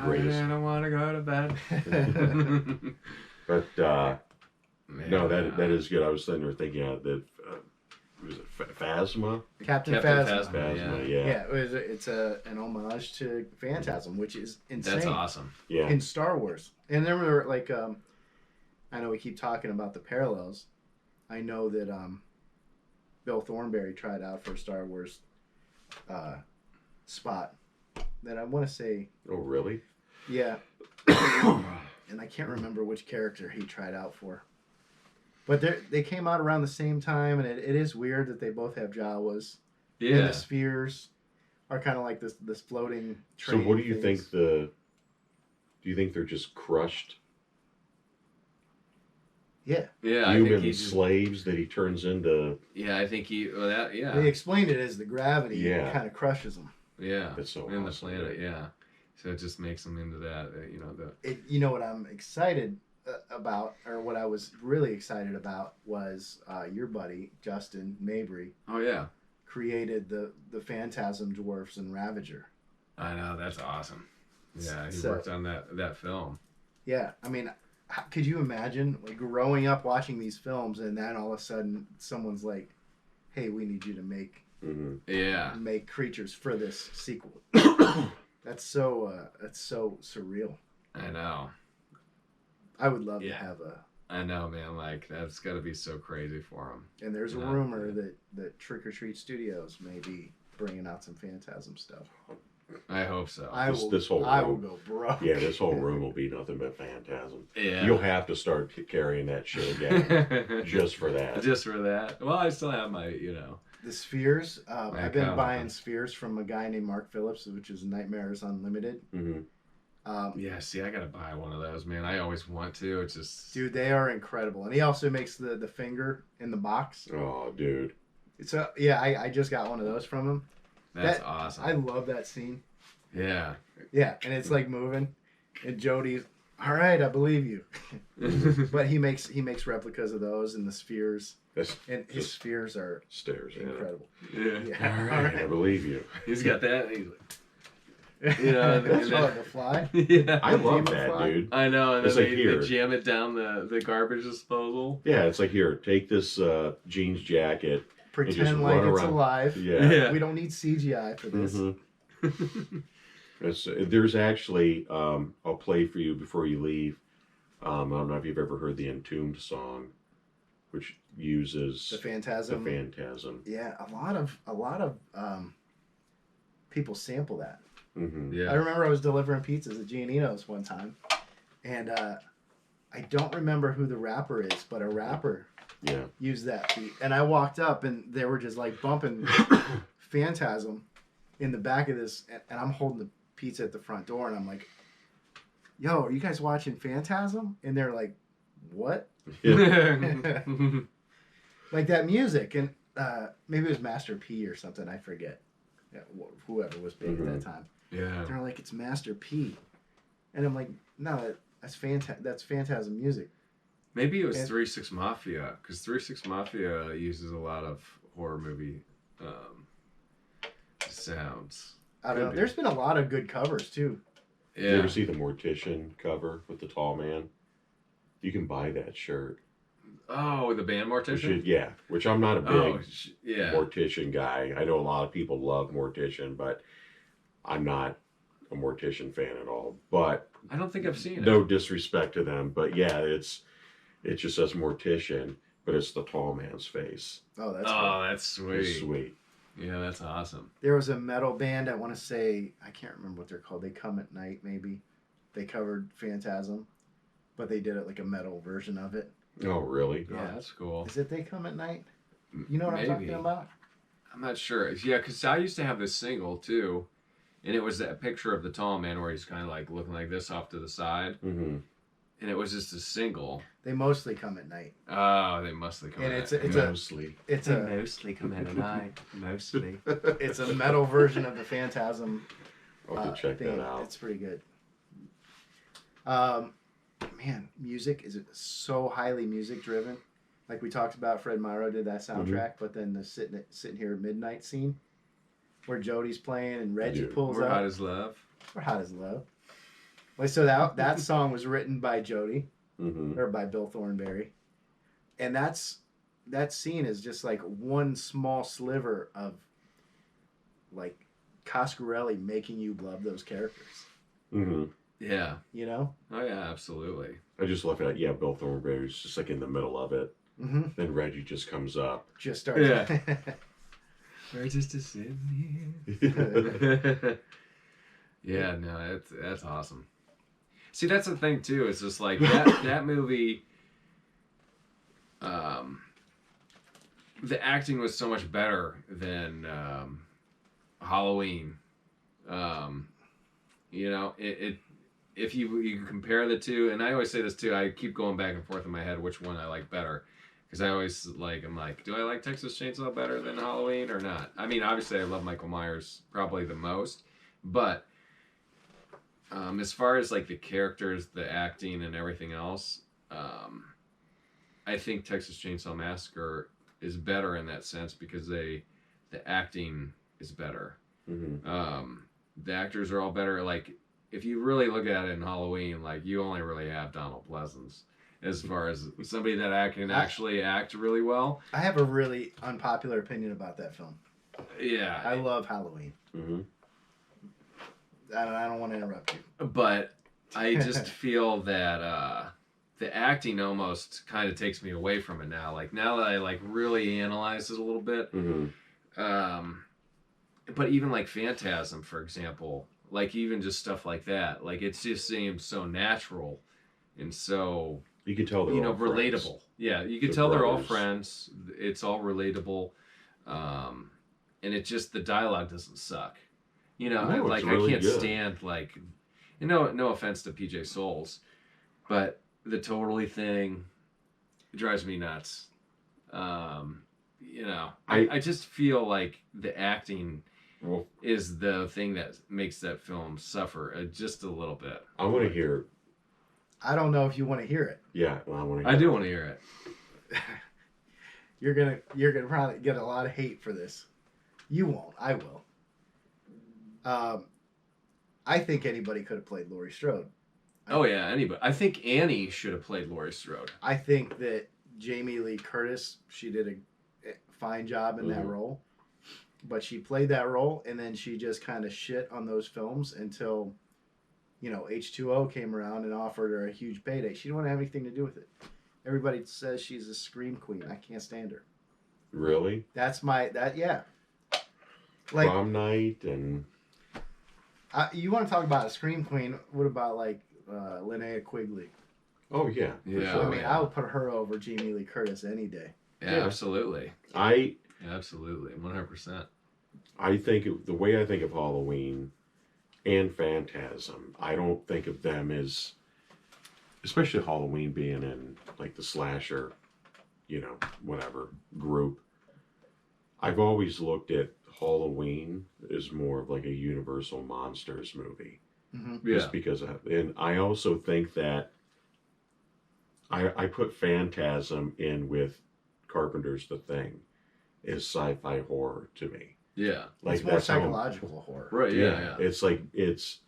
Greatest. I don't want to go to bed. But Man, no, that is good. I was sitting there thinking that was it Phasma? Captain Captain Phasma. Phasma. Phasma, Yeah, yeah. it's an homage to Phantasm, which is insane. That's awesome. Yeah. In Star Wars. And there were like I know we keep talking about the parallels. I know that Bill Thornberry tried out for a Star Wars spot that I want to say, Oh, really? yeah. And I can't remember which character he tried out for. But they came out around the same time, and it is weird that they both have Jawas. And Yeah. the spheres are kind of like this floating So train what do you things. think do you think they're just crushed Yeah. Yeah, I think human he just, slaves that he turns into? yeah, I think he. Well, that. Yeah. They explained it as the gravity Yeah. kind of crushes them. Yeah. That's so in the awesome, planet. yeah. Yeah. So it just makes them into that. You know the. You know what I'm excited about, or what I was really excited about, was your buddy Justin Mabry Oh yeah. created the Phantasm dwarfs and Ravager. I know, that's awesome. Yeah, he So- worked on that film. Yeah, I mean, could you imagine like growing up watching these films and then all of a sudden someone's like, "Hey, we need you to make Yeah. creatures for this sequel." That's so surreal. I know. I would love to Yeah. have a. I know, man. Like that's got to be so crazy for him. And there's a Yeah. rumor that Trick or Treat Studios may be bringing out some Phantasm stuff. I hope so. This whole I will room. go broke. Yeah, this whole room will be nothing but Phantasm. Yeah. You'll have to start carrying that shit again just for that. Just for that. Well, I still have my, The spheres. My I've been account. buying spheres from a guy named Mark Phillips, which is Nightmares Unlimited. hmm Yeah, see, I gotta buy one of those, man. I always want to. It's just. Dude, they are incredible. And he also makes the finger in the box. Oh, dude. So yeah, I just got one of those from him. That's that- awesome. I love that scene. Yeah. Yeah, and it's like moving, and Jody's, all right, I believe you. But he makes replicas of those and the spheres, That's and his just spheres are stairs. Yeah. incredible. yeah. Yeah. All I right. believe you. He's got that. And he's like, Yeah, That's and hard to fly. yeah. I love Demon that, fly? dude. I know, and then It's like they here. jam it down the garbage disposal. Yeah, it's like, here, take this jeans jacket. Pretend like run it's around. alive. Yeah. Yeah. We don't need CGI for this. Mhm. There's actually, I'll play for you before you leave. I don't know if you've ever heard the Entombed song, which uses The the Phantasm. Phantasm. Yeah, a lot of people sample that. hmm Yeah. I remember I was delivering pizzas at Giannino's one time, and I don't remember who the rapper is, but a rapper Yeah. used that beat. And I walked up, and they were just like bumping Phantasm in the back of this, and I'm holding the pizza at the front door, and I'm like, "Yo, are you guys watching Phantasm?" And they're like, "What?" Like that music, and maybe it was Master P or something. I forget. Yeah, whoever was big at that time. yeah. They're like, "It's Master P," and I'm like, "No, that's Phantasm music." Maybe it was And- 3-6 Mafia, because 3-6 Mafia uses a lot of horror movie sounds. I don't Could know. be. There's been a lot of good covers too. Did you Yeah. ever see the Mortician cover with the tall man? You can buy that shirt. Oh, the band Mortician? Which I'm not a big Oh, yeah. Mortician guy. I know a lot of people love Mortician, but I'm not a Mortician fan at all. But I don't think I've seen it. no disrespect to them, but yeah, it just says Mortician, but it's the tall man's face. Oh, that's Oh, that's It's sweet. sweet. Yeah, that's awesome. There was a metal band, I want to say, I can't remember what they're called. They Come at Night, maybe. They covered Phantasm, but they did it like a metal version of it. Oh, really? Oh, Yeah. that's cool. Is it They Come at Night? You know what I'm talking about? I'm not sure. Yeah, because I used to have this single too, and it was that picture of the tall man where he's kind of like looking like this off to the side, Mm-hmm. and it was just a single. They Mostly Come at Night. Oh, they mustly come. And at it's it. Mostly. Mostly come at night. Mostly. It's a metal version of the Phantasm. I'll have to check thing. that out. It's pretty good. Man, music is so highly music driven. Like we talked about, Fred Myro did that soundtrack, but then the sitting here at midnight scene where Jody's playing and Reggie Dude, pulls We're up. hot as love. We're hot as love. Like, so that song was written by Jody Mm-hmm. or by Bill Thornberry, and that scene is just like one small sliver of like Coscarelli making you love those characters. Mm-hmm. Yeah. You know? Oh yeah, absolutely. I just love it. Yeah, Bill Thornberry's just like in the middle of it. Mm-hmm. Then Reggie just comes up. Just starts. Yeah. We're just a sitting here. Yeah, no, that's awesome. See, that's the thing too. It's just like that movie. The acting was so much better than Halloween. You know, it if you compare the two, and I always say this too. I keep going back and forth in my head which one I like better. Because I always I'm like, do I like Texas Chainsaw better than Halloween or not? I mean, obviously I love Michael Myers probably the most, but as far as like the characters, the acting, and everything else, I think Texas Chainsaw Massacre is better in that sense because the acting is better. Mm-hmm. The actors are all better. Like if you really look at it in Halloween, like you only really have Donald Pleasence. As far as somebody that can actually act really well. I have a really unpopular opinion about that film. Yeah. I love Halloween. Mm-hmm. I don't want to interrupt you. But I just feel that the acting almost kind of takes me away from it now. Like now that I like really analyze it a little bit. Mm-hmm. But even like Phantasm, for example, like even just stuff like that, like it just seems so natural and so... You can tell they're all relatable. friends. Yeah, you can They're tell they're all brothers. friends. It's all relatable, and it just the dialogue doesn't suck. You know, No, like it's really I can't good. stand like, no offense to PJ Souls, but the totally thing drives me nuts. You know, I just feel like the acting Well, is the thing that makes that film suffer just a little bit. I want to hear. I don't know if you want to hear it. Yeah, I want to. I do want to hear it. You're gonna probably get a lot of hate for this. You won't. I will. I think anybody could have played Laurie Strode. Oh yeah, anybody. I think Annie should have played Laurie Strode. I think that Jamie Lee Curtis, she did a fine job in that Mhm. role, but she played that role and then she just kind of shit on those films until, you know, H2O came around and offered her a huge payday. She didn't want to have anything to do with it. Everybody says she's a scream queen. I can't stand her. Really? That's yeah. Like, Prom night and you want to talk about a scream queen? What about like Linnea Quigley? oh yeah, for Yeah. sure. I mean, I would put her over Jamie Lee Curtis any day. Yeah, Yeah. absolutely. Absolutely, 100%. I think the way I think of Halloween and Phantasm, I don't think of them as, especially Halloween being in like the slasher, you know, whatever group. I've always looked at Halloween as more of like a Universal Monsters movie, Mm-hmm. just because and I also think that I put Phantasm in with Carpenter's The Thing is sci-fi horror to me. Yeah. Like It's more that's how psychological horror. Right. Yeah. It's like it's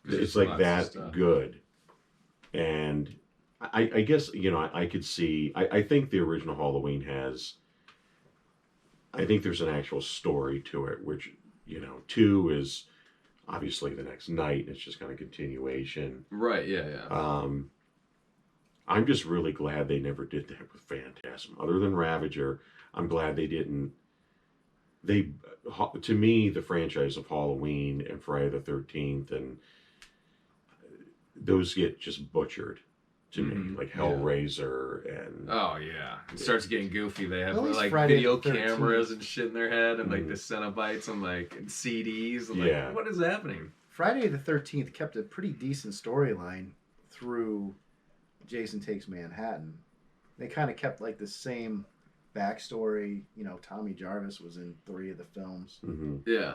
There's like lots of that stuff. good. And I guess, you know, I could see I think the original Halloween has, I think there's an actual story to it, which, you know, 2 is obviously the next night. It's just kind of continuation. Right. Yeah. Yeah. I'm just really glad they never did that with Phantasm. Other than Ravager, I'm glad they didn't to me, the franchise of Halloween and Friday the 13th, and those get just butchered to me, like Hellraiser and oh yeah, it starts getting goofy. They have At least like Friday video the 13th. cameras and shit in their head, and like the Cenobites and like and CDs. And, like, what is happening? Friday the 13th kept a pretty decent storyline through Jason Takes Manhattan. They kind of kept like the same backstory. You know, Tommy Jarvis was in 3 of the films. Yeah.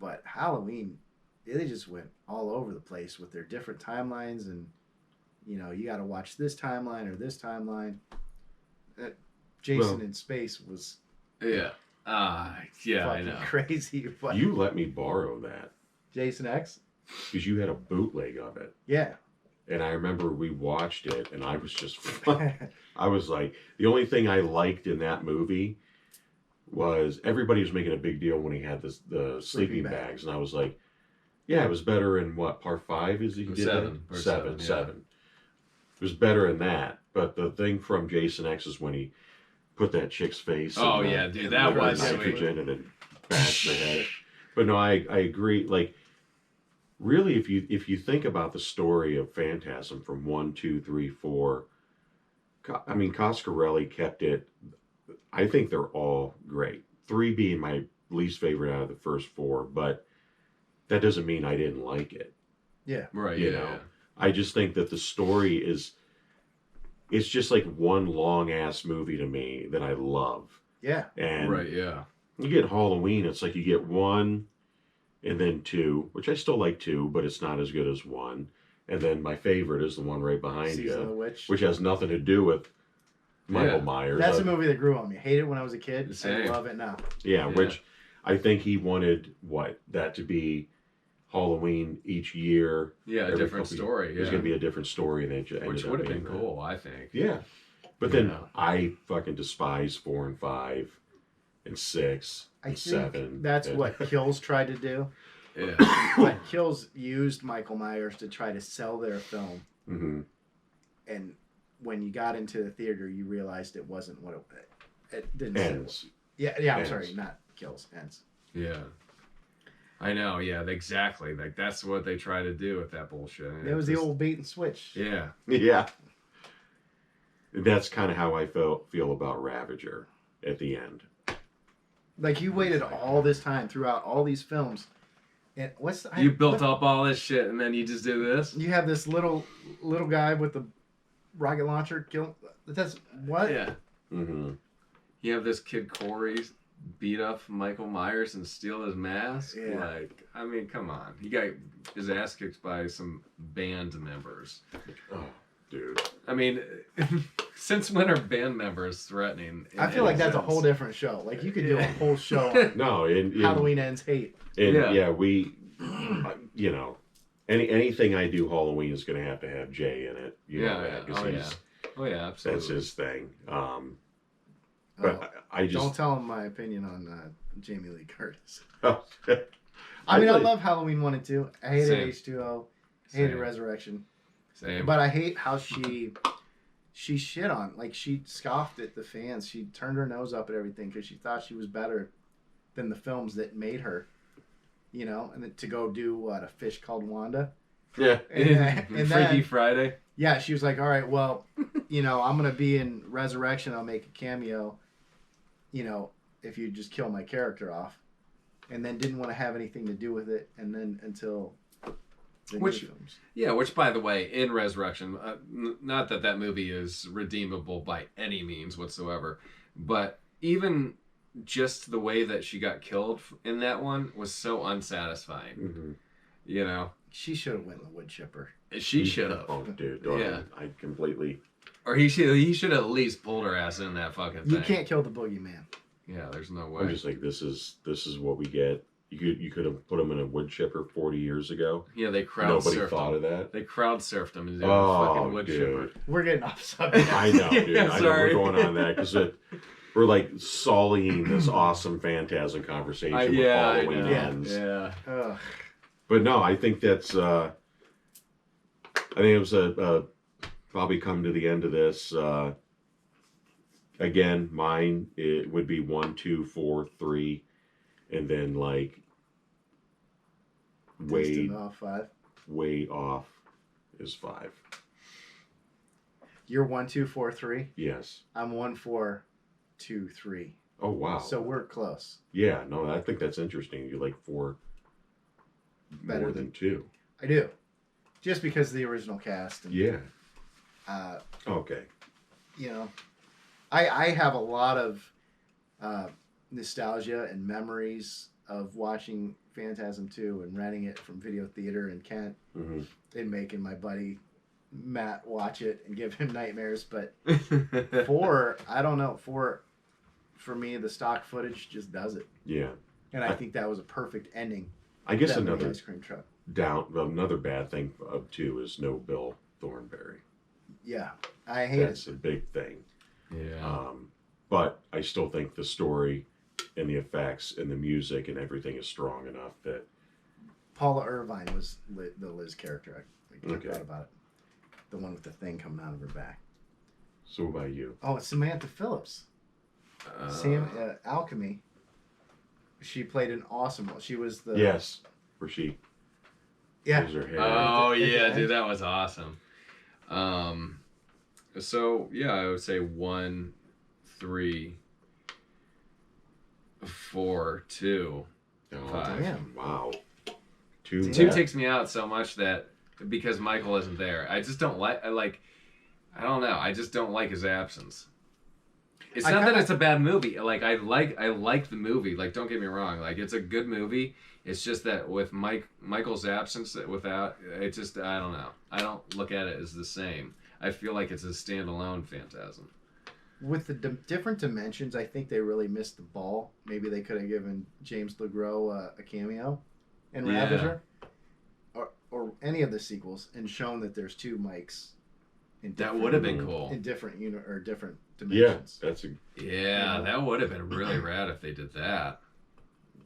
But Halloween, they just went all over the place with their different timelines, and you know, you got to watch this timeline or this timeline. Jason in Space was yeah, I know. crazy. But you let me borrow that Jason X, because you had a bootleg of it. yeah. And I remember we watched it, and I was just, I was like, the only thing I liked in that movie was everybody was making a big deal when he had the sleeping bags, and I was like, yeah, it was better in what, part 5 is he did? Seven. It was better in that, but the thing from Jason X is when he put that chick's face. Oh in yeah, dude, that was nitrogen and it bashed the head. But no, I agree. Like, really, if you think about the story of Phantasm from 1, 2, 3, 4, I mean, Coscarelli kept it. I think they're all great. 3 being my least favorite out of the first 4, but that doesn't mean I didn't like it. Yeah. Right. You know, I just think that the story it's just like one long ass movie to me that I love. Yeah. And right. Yeah. you get Halloween, it's like you get 1 and then 2, which I still like 2, but it's not as good as 1. And then my favorite is the one right behind Season of the you, Witch. which has nothing to do with Michael Myers. That's a movie that grew on me. Hate it when I was a kid. Same. I love it now. Yeah, which I think he wanted that to be Halloween each year. Yeah, a different story. There's going to be a different story, and it which would have been cool, I think. Yeah, but then I fucking despise 4 and 5 and 6 I and think 7. that's what Kills tried to do. Yeah. But Kills used Michael Myers to try to sell their film. Mm-hmm. And when you got into the theater, you realized it wasn't what it didn't. Ends. Yeah, I'm Ends. sorry, not Kills. Ends. Yeah. I know, yeah, exactly. Like, that's what they try to do with that bullshit. It was the old bait and switch. Yeah. Yeah. That's kind of how I feel about Ravager at the end. Like, you waited all this time throughout all these films. And you built up all this shit, and then you just do this? You have this little guy with the rocket launcher kill. That's what? Yeah. Mm-hmm. You have this kid Corey beat up Michael Myers and steal his mask. Yeah. Like, I mean, come on. He got his ass kicked by some band members. Oh, dude. I mean, since when are band members threatening? I feel like that's a whole different show. Like, you could do a whole show on No, in Halloween Ends Hate. And we, you know, anything I do Halloween is going to have Jay in it. You know that, 'cause Oh yeah, absolutely. that's his thing. But I just don't tell him my opinion on Jamie Lee Curtis. Oh, I mean, I thought- love Halloween 1 and 2. I hated Same. H2O. Hated Same. Resurrection. Same. But I hate how she shit on, like, she scoffed at the fans. She turned her nose up at everything because she thought she was better than the films that made her. You know, and then to go do A Fish Called Wanda. Yeah. And Freaky then, Friday. yeah, she was like, all right, well, you know, I'm going to be in Resurrection. I'll make a cameo, you know, if you just kill my character off. And then didn't want to have anything to do with it. And then until the new films. Yeah, which, by the way, in Resurrection, not that movie is redeemable by any means whatsoever, but even just the way that she got killed in that one was so unsatisfying. Mm-hmm. You know? She should have went in the wood chipper. She should have. Oh, dude. Yeah. I completely. Or he should at least pulled her ass in that fucking thing. You can't kill the boogeyman. Yeah, there's no way. I'm just like, this is what we get. You could have put him in a wood chipper 40 years ago. Yeah, they crowd Nobody surfed thought him. of that. They crowd surfed him into a Oh, fucking wood chipper. dude. We're getting off subject. I know, dude. Yeah, I know sorry. we're going on that because we're like sullying this awesome Phantasm conversation with Halloween I know. Ends. Yeah. Ugh. But no, I think that's. I think it was probably come to the end of this. Again, mine it would be 1, 2, 4, 3, and then like way Distant off 5. way off is 5. You're 1, 2, 4, 3. Yes. I'm 1, 4, 2, 3. Oh wow. So we're close. Yeah. No, I think that's interesting. You like 4 Better more than 2. I do, just because of the original cast. And, Yeah. Uh, Okay. you know, I have a lot of nostalgia and memories of watching Phantasm 2 and renting it from video theater in Kent Hmm. and making my buddy Matt watch it and give him nightmares. But 4, I don't know. 4, for me, the stock footage just does it. Yeah. And I think that was a perfect ending. I guess That movie, another ice cream truck. another bad thing of 2 is no Bill Thornberry. Yeah, I hate That's it. a big thing. Yeah. But I still think the story and the effects and the music and everything is strong enough that Paula Irvine was the Liz character. I Okay. thought about it. The one with the thing coming out of her back. So what about you? Oh, it's Samantha Phillips. Alchemy. She played an awesome role. She was the Yes. Where she yeah. pulls her hair. Oh At the yeah, end. dude, that was awesome. So yeah, I would say 1, 3, 4, 2. Oh, 5. Damn. Wow. 2. Damn. 2 bad. takes me out so much that because Michael isn't there, I just don't like. I don't know. I just don't like his absence. It's I not that kinda- it's a bad movie. Like I like the movie. Like don't get me wrong. Like it's a good movie. It's just that with Michael's absence, without it, just I don't know. I don't look at it as the same. I feel like it's a standalone Phantasm. With the different dimensions, I think they really missed the ball. Maybe they could have given James LeGros a cameo in Yeah. Ravager, or any of the sequels, and shown that there's 2 Mikes. In That different- would have been cool. in different different Yeah, dimensions. that's a Yeah, that would have been really rad if they did that.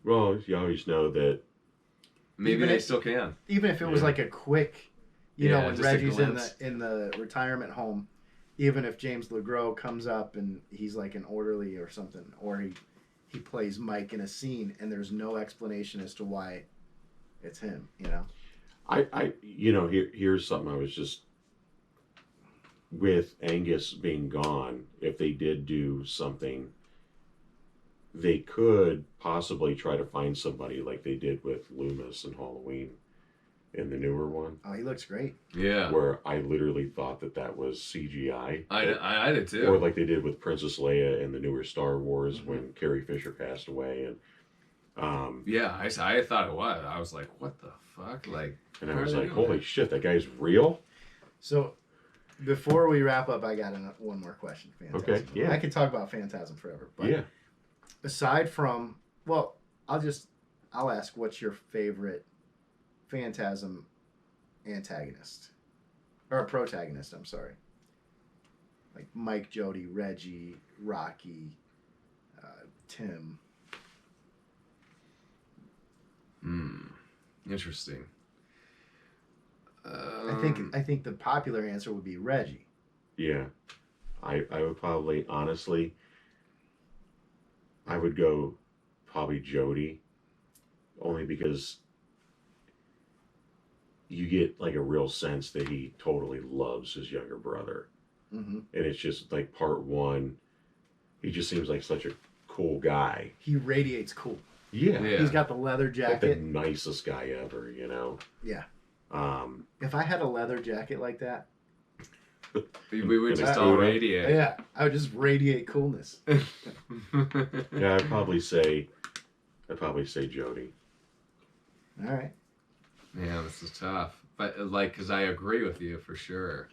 well. You always know that. Maybe Even they if- still can. Even if it was Yeah. like a quick, Yeah, when just a Reggie's glimpse. in the retirement home, even if James LeGros comes up and he's like an orderly or something, or he plays Mike in a scene and there's no explanation as to why it's him, Here's something I was just with Angus being gone. If they did do something, they could possibly try to find somebody like they did with Loomis and Halloween in the newer one, Oh, he looks great. Yeah, where I literally thought that was CGI. I did too. Or like they did with Princess Leia in the newer Star Wars when Carrie Fisher passed away, and Yeah, I thought it was. I was like, what the fuck? Like, and I how was are they like, doing holy that? shit, that guy's real. So before we wrap up, I got one more question. Phantasm. Okay, yeah. I could talk about Phantasm forever, but Yeah. aside from, well, I'll ask, what's your favorite Phantasm antagonist or protagonist? I'm sorry, like Mike, Jody, Reggie, Rocky, Tim. Interesting. I think the popular answer would be Reggie. Yeah, I would probably honestly, I would go probably Jody, only because you get like a real sense that he totally loves his younger brother, Mm-hmm. and it's just like part 1, he just seems like such a cool guy. He radiates cool. Yeah, Yeah. He's got the leather like the jacket. nicest guy ever, Yeah. Um, If I had a leather jacket like that, we would just And all Buddha. radiate. yeah, I would just radiate coolness. yeah, I'd probably say Jody. All right. Yeah, this is tough. But like, because I agree with you for sure.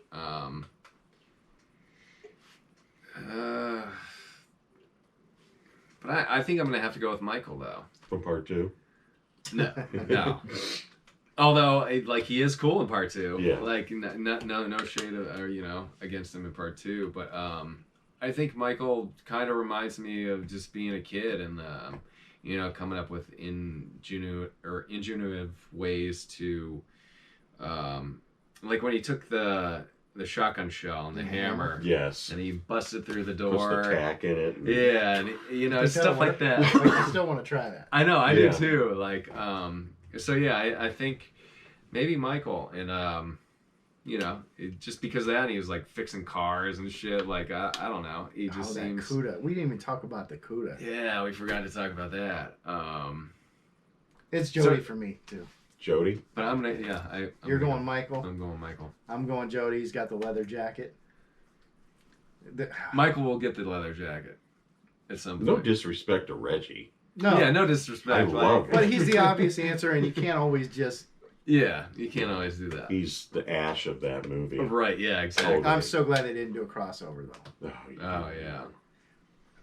But I think I'm gonna have to go with Michael though. From part 2. No, no. Although, like, he is cool in part 2. Yeah. Like, no shade of, or, against him in part 2. But I think Michael kind of reminds me of just being a kid and coming up with ingenuitive ways to, like when he took the the shotgun shell and the Mhm. hammer, Yes. and he busted through the Puts door. the tack in it. And, Yeah, and you know, Does that stuff like work? that. Like, I still want to try that. I know, I Yeah. do too. Like, so yeah, I think maybe Michael, and you know, just because of that, and he was like fixing cars and shit. Like, I don't know, he just that seems. CUDA. We didn't even talk about the CUDA. Yeah, we forgot to talk about that. It's Jody So- for me too. Jody? But I'm gonna, yeah, I'm You're gonna- going Michael. I'm going Michael. I'm going Jody. He's got the leather jacket. Michael will get the leather jacket at some point. No disrespect to Reggie. No, Yeah, no disrespect. I like- love it. but he's the obvious answer, and you can't always just. Yeah, you can't always do that. He's the Ash of that movie. Right, yeah, exactly. I'm so glad they didn't do a crossover though. Oh, yeah.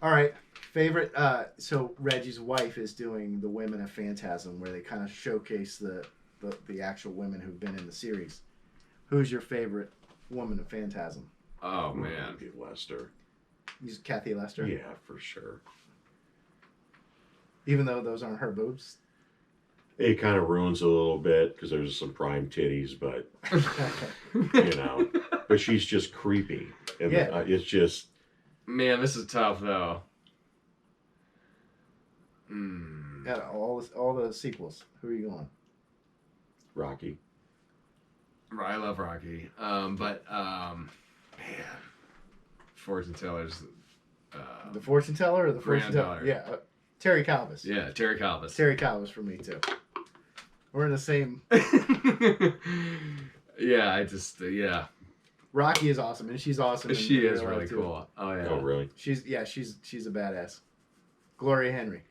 All right, favorite. So Reggie's wife is doing the Women of Phantasm, where they kind of showcase the actual women who've been in the series. Who's your favorite woman of Phantasm? Oh, man. Maybe Lester. He's Kathy Lester. Yeah, for sure. Even though those aren't her boobs. It kind of ruins it a little bit because there's some prime titties, but you know, but she's just creepy, and Yeah. it's just Man, this is tough, though. Mm. Yeah, all the sequels. Who are you going? Rocky. I love Rocky. Man. Fortune tellers. The fortune teller or the fortune teller? Granddaughter. Yeah, Terry Calvis. Yeah, Terry Calvis. Terry Calvis for me too. We're in the same. Yeah, I just, yeah. Rocky is awesome, and she's awesome. in She real is life, really too. cool. Oh, yeah. Oh, really? She's a badass. Gloria Henry.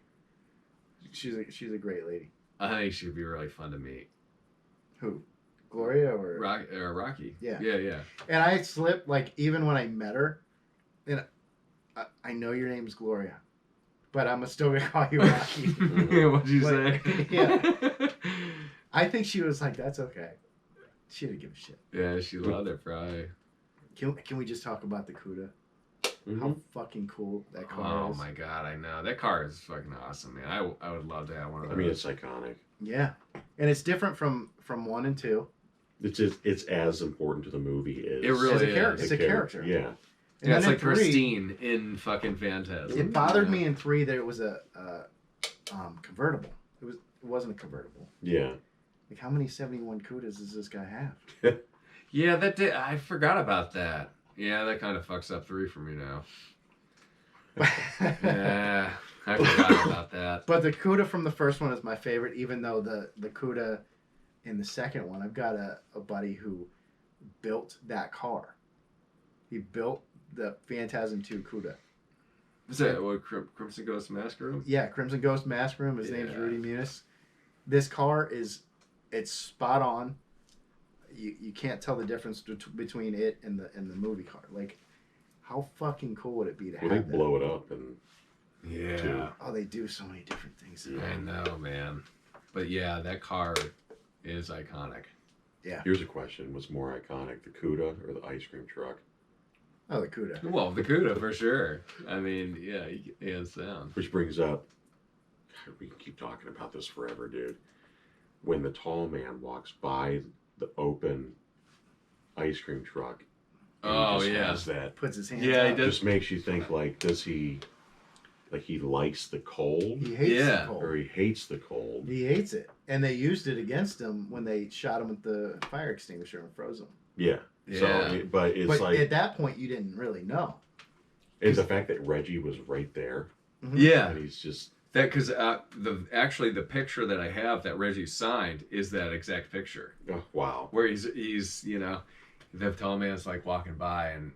She's a great lady. I think she'd be really fun to meet. Who? Gloria or Rocky. Yeah. Yeah, yeah. And I slipped, like, even when I met her, and I know your name's Gloria, but I'm still gonna call you Rocky. What'd you say? Like, yeah. I think she was like, that's okay. She didn't give a shit. Yeah, she loved it, probably. Can we just talk about the CUDA? Mhm. How fucking cool that car Oh is. my god, I know. That car is fucking awesome, man. I would love to have one of I those. mean, it's iconic. Yeah, and it's different from 1 and 2. It's as important to the movie as It really As a is. character. It's a character. Yeah. And Yeah, it's then like in 3, Christine in fucking Phantasm. It bothered Yeah. me in 3 that it was a convertible. It wasn't a convertible. Yeah. Like, how many 71 CUDAs does this guy have? Yeah, that did. I forgot about that. Yeah, that kind of fucks up 3 for me now. Yeah, I forgot about that. But the CUDA from the first one is my favorite, even though the CUDA in the second one, I've got a buddy who built that car. He built the Phantasm 2 CUDA. Is that what Crimson Ghost Mask Room? Yeah, Crimson Ghost Mask Room. His name's Yeah. Rudy Muniz. This car it's spot on. You can't tell the difference between it and the movie car. Like, how fucking cool would it be to Well, they have that? blow it up and Yeah. Too. Oh, they do so many different things. Yeah. I know, man. But yeah, that car is iconic. here's a question: what's more iconic, the CUDA or the ice cream truck? Oh, the CUDA. Well, the CUDA for sure. I mean, yeah, hands down. Which brings up, God, we can keep talking about this forever, dude. When the tall man walks by the open ice cream truck, and Oh, he just yeah. has that Puts his hands Yeah, he up. does. just makes you think, like, does he, like, he likes the cold He hates Yeah. the cold. or he hates the cold? He hates it. And they used it against him when they shot him with the fire extinguisher and froze him. Yeah. So, Yeah. but it's But like, at that point, you didn't really know. it's the fact that Reggie was right there, Yeah, and he's just, that because the picture that I have that Reggie signed is that exact picture oh, wow. where he's the tall man's like walking by and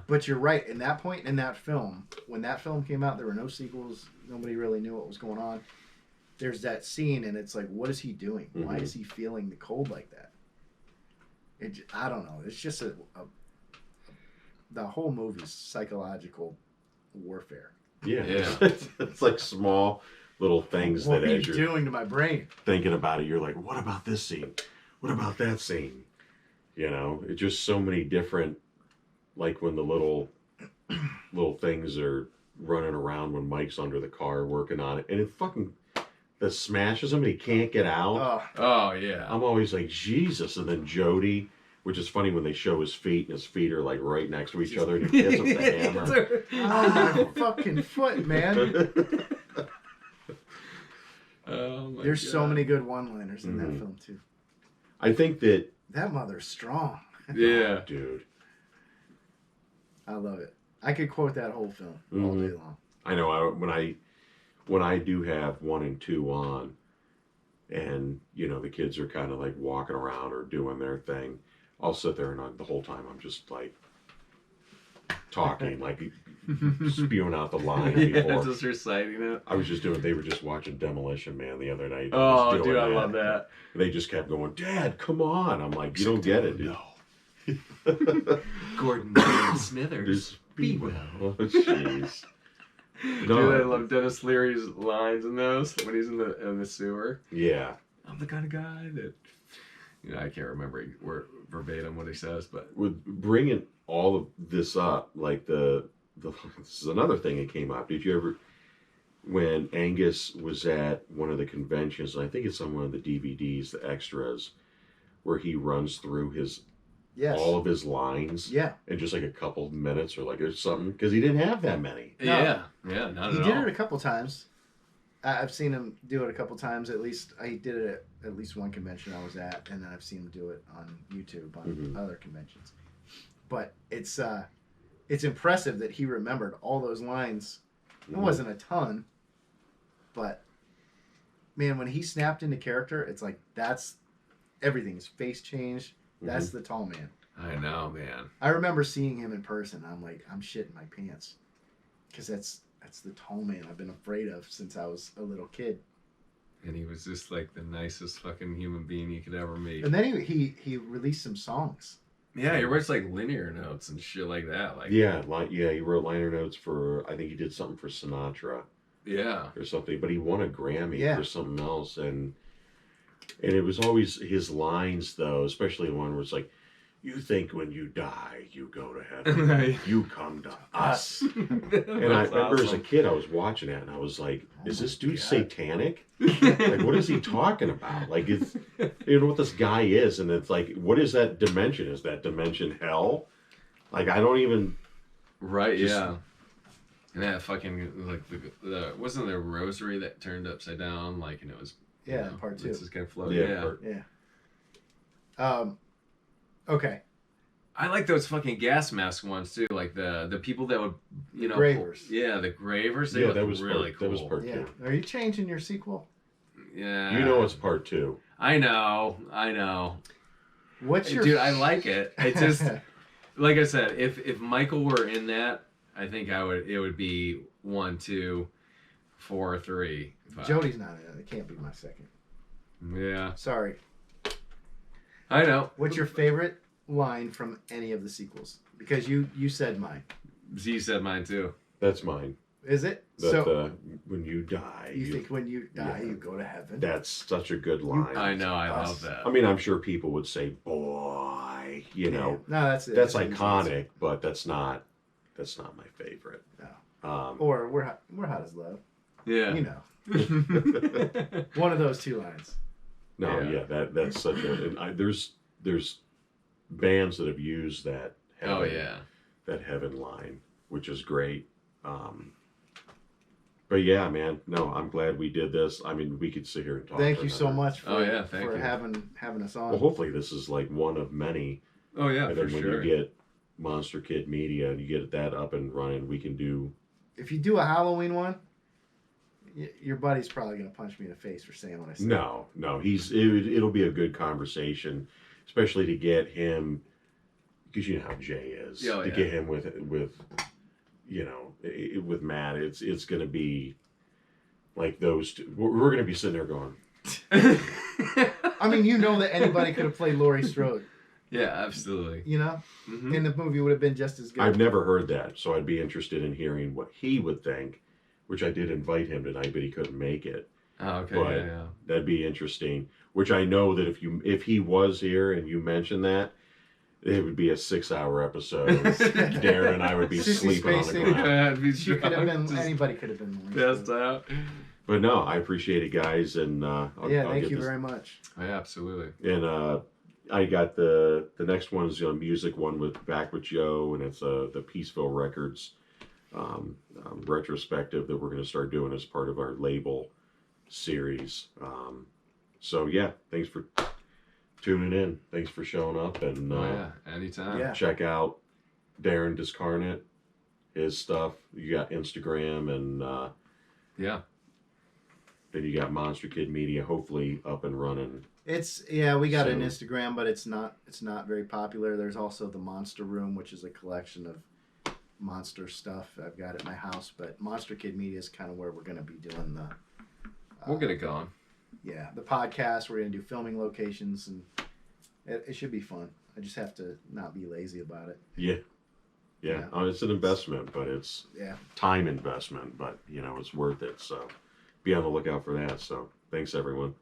But you're right. In that point in that film, when that film came out, there were no sequels. Nobody really knew what was going on. There's that scene, and it's like, what is he doing? Why Mhm. is he feeling the cold like that? I don't know. It's just the whole movie's psychological warfare. Yeah. Yeah. It's like small little things What that are you as you're doing to my brain? thinking about it, you're like, what about this scene? What about that scene? You know, it's just so many different, like when the little things are running around when Mike's under the car working on it, and it fucking that smashes him and he can't get out. Oh, oh yeah, I'm always like, Jesus. And then Jody, which is funny when they show his feet, and his feet are like right next to each other, and he hits with the hammer. Oh, my fucking foot, man. Oh my There's God. so many good one-liners in that Mhm. film, too. I think that, That mother's strong. Yeah. dude, I love it. I could quote that whole film all Mhm. day long. I know when I do have 1 and 2 on, and you know the kids are kind of like walking around or doing their thing, I'll sit there and the whole time I'm just like talking, like spewing out the line Yeah, before. just reciting it. I was just doing. They were just watching Demolition Man the other night. Oh, was doing dude, I love that. And they just kept going, Dad, come on. I'm like, you don't get it, dude. Gordon Smithers. Just be well. Oh, jeez. Dude, I love Dennis Leary's lines in those when he's in the sewer. Yeah. I'm the kind of guy that, you know, I can't remember verbatim what he says, but With bringing all of this up, like this is another thing that came up. Did you ever, when Angus was at one of the conventions, and I think it's on one of the DVDs, the extras, where he runs through Yes. all of his lines Yeah. in just like a couple minutes or like or something, because he didn't have that many. yeah, not He at did all. it a couple times. I've seen him do it a couple times. At least I did it at least one convention I was at, and then I've seen him do it on YouTube on Mhm. other conventions. But it's impressive that he remembered all those lines. It wasn't a ton, but man, when he snapped into character, it's like that's everything. His face changed. That's the tall man. I know, man. I remember seeing him in person. I'm like, I'm shitting my pants, because that's the tall man I've been afraid of since I was a little kid. And he was just like the nicest fucking human being you could ever meet. And then he released some songs. Yeah, he writes like linear notes and shit like that. Like Yeah, he wrote liner notes for, I think he did something for Sinatra yeah. or something, but he won a Grammy Yeah. for something else, and it was always his lines though, especially the one where it's like, you think when you die you go to heaven, you come to us. And I remember as a kid I was watching that and I was like, is this dude satanic? Like, what is he talking about? Like, it's, you know what this guy is, and it's like, what is that dimension? Is that dimension hell? Like, I don't even. Right, Just- yeah. And that fucking like the wasn't there a rosary that turned upside down, like, and it was Yeah, part 2. It's just kind of float. Yeah, Yeah. Yeah. Okay. I like those fucking gas mask ones too, like the people that would Gravers. Yeah, the gravers. They Yeah, look that was really part, cool. that was part Yeah. 2. Are you changing your sequel? Yeah. You know it's part 2. I know. What's your Dude, I like it. It just like I said, if Michael were in that, I think it would be 1, 2, 4, 3. 5. Jody's not in it. It can't be my second. Yeah. Sorry. I know. What's your favorite line from any of the sequels? Because you said mine. Z said mine too. That's mine. Is it? That So when you die, you think when you die yeah. you go to heaven? that's such a good line. I know. I Us. love that. I mean, I'm sure people would say, "Boy," you know, No, that's it. that's an easy answer. iconic, but that's not my favorite. No. Or we're hot as love. Yeah. You know, one of those two lines. No, Yeah. that's such a. And there's bands that have used that. Oh yeah. That heaven line, which is great. But yeah, man, no, I'm glad we did this. I mean, we could sit here and talk. Thank for you so another- much for, Oh, yeah, thank for you. having us on. Well, hopefully this is like one of many. Oh yeah, And for then when sure. you get Monster Kid Media and you get that up and running, we can do. If you do a Halloween one, your buddy's probably gonna punch me in the face for saying what I said. No, it'll be a good conversation, especially to get him, because you know how Jay is. Oh, to yeah. get him with with Matt, it's going to be like those two. We're going to be sitting there going, I mean, you know that anybody could have played Laurie Strode. Yeah, absolutely. You know, Mhm. and the movie would have been just as good. I've never heard that, so I'd be interested in hearing what he would think. Which I did invite him tonight, but he couldn't make it. Oh, okay. But- Yeah, yeah. That'd be interesting. Which I know that if he was here and you mentioned that, it would be a 6-hour episode. Darren and I would be Sissy sleeping on the Spacek. ground. I'd be She could have been. just Anybody could have been Laurie passed Strode. out. But no, I appreciate it, guys, and I'll Yeah, I'll thank get you this. very much. Oh, yeah, absolutely. And I got the next one is a music one with Back with Joe, and it's the Peaceville Records retrospective that we're going to start doing as part of our label series. So yeah, thanks for tuning in. Thanks for showing up, and Oh yeah, anytime. Yeah. check out Darrin Discarnate, his stuff. You got Instagram, and Yeah. then you got Monster Kid Media, hopefully up and running. We got an So- Instagram, but it's not very popular. There's also the Monster Room, which is a collection of monster stuff I've got at my house. But Monster Kid Media is kind of where we're going to be doing the. We'll get it going. Yeah, the podcast. We're going to do filming locations, and it should be fun. I just have to not be lazy about it. Yeah. Yeah. It's an investment, but it's Yeah. time investment, but it's worth it. So be on the lookout for that. So thanks everyone.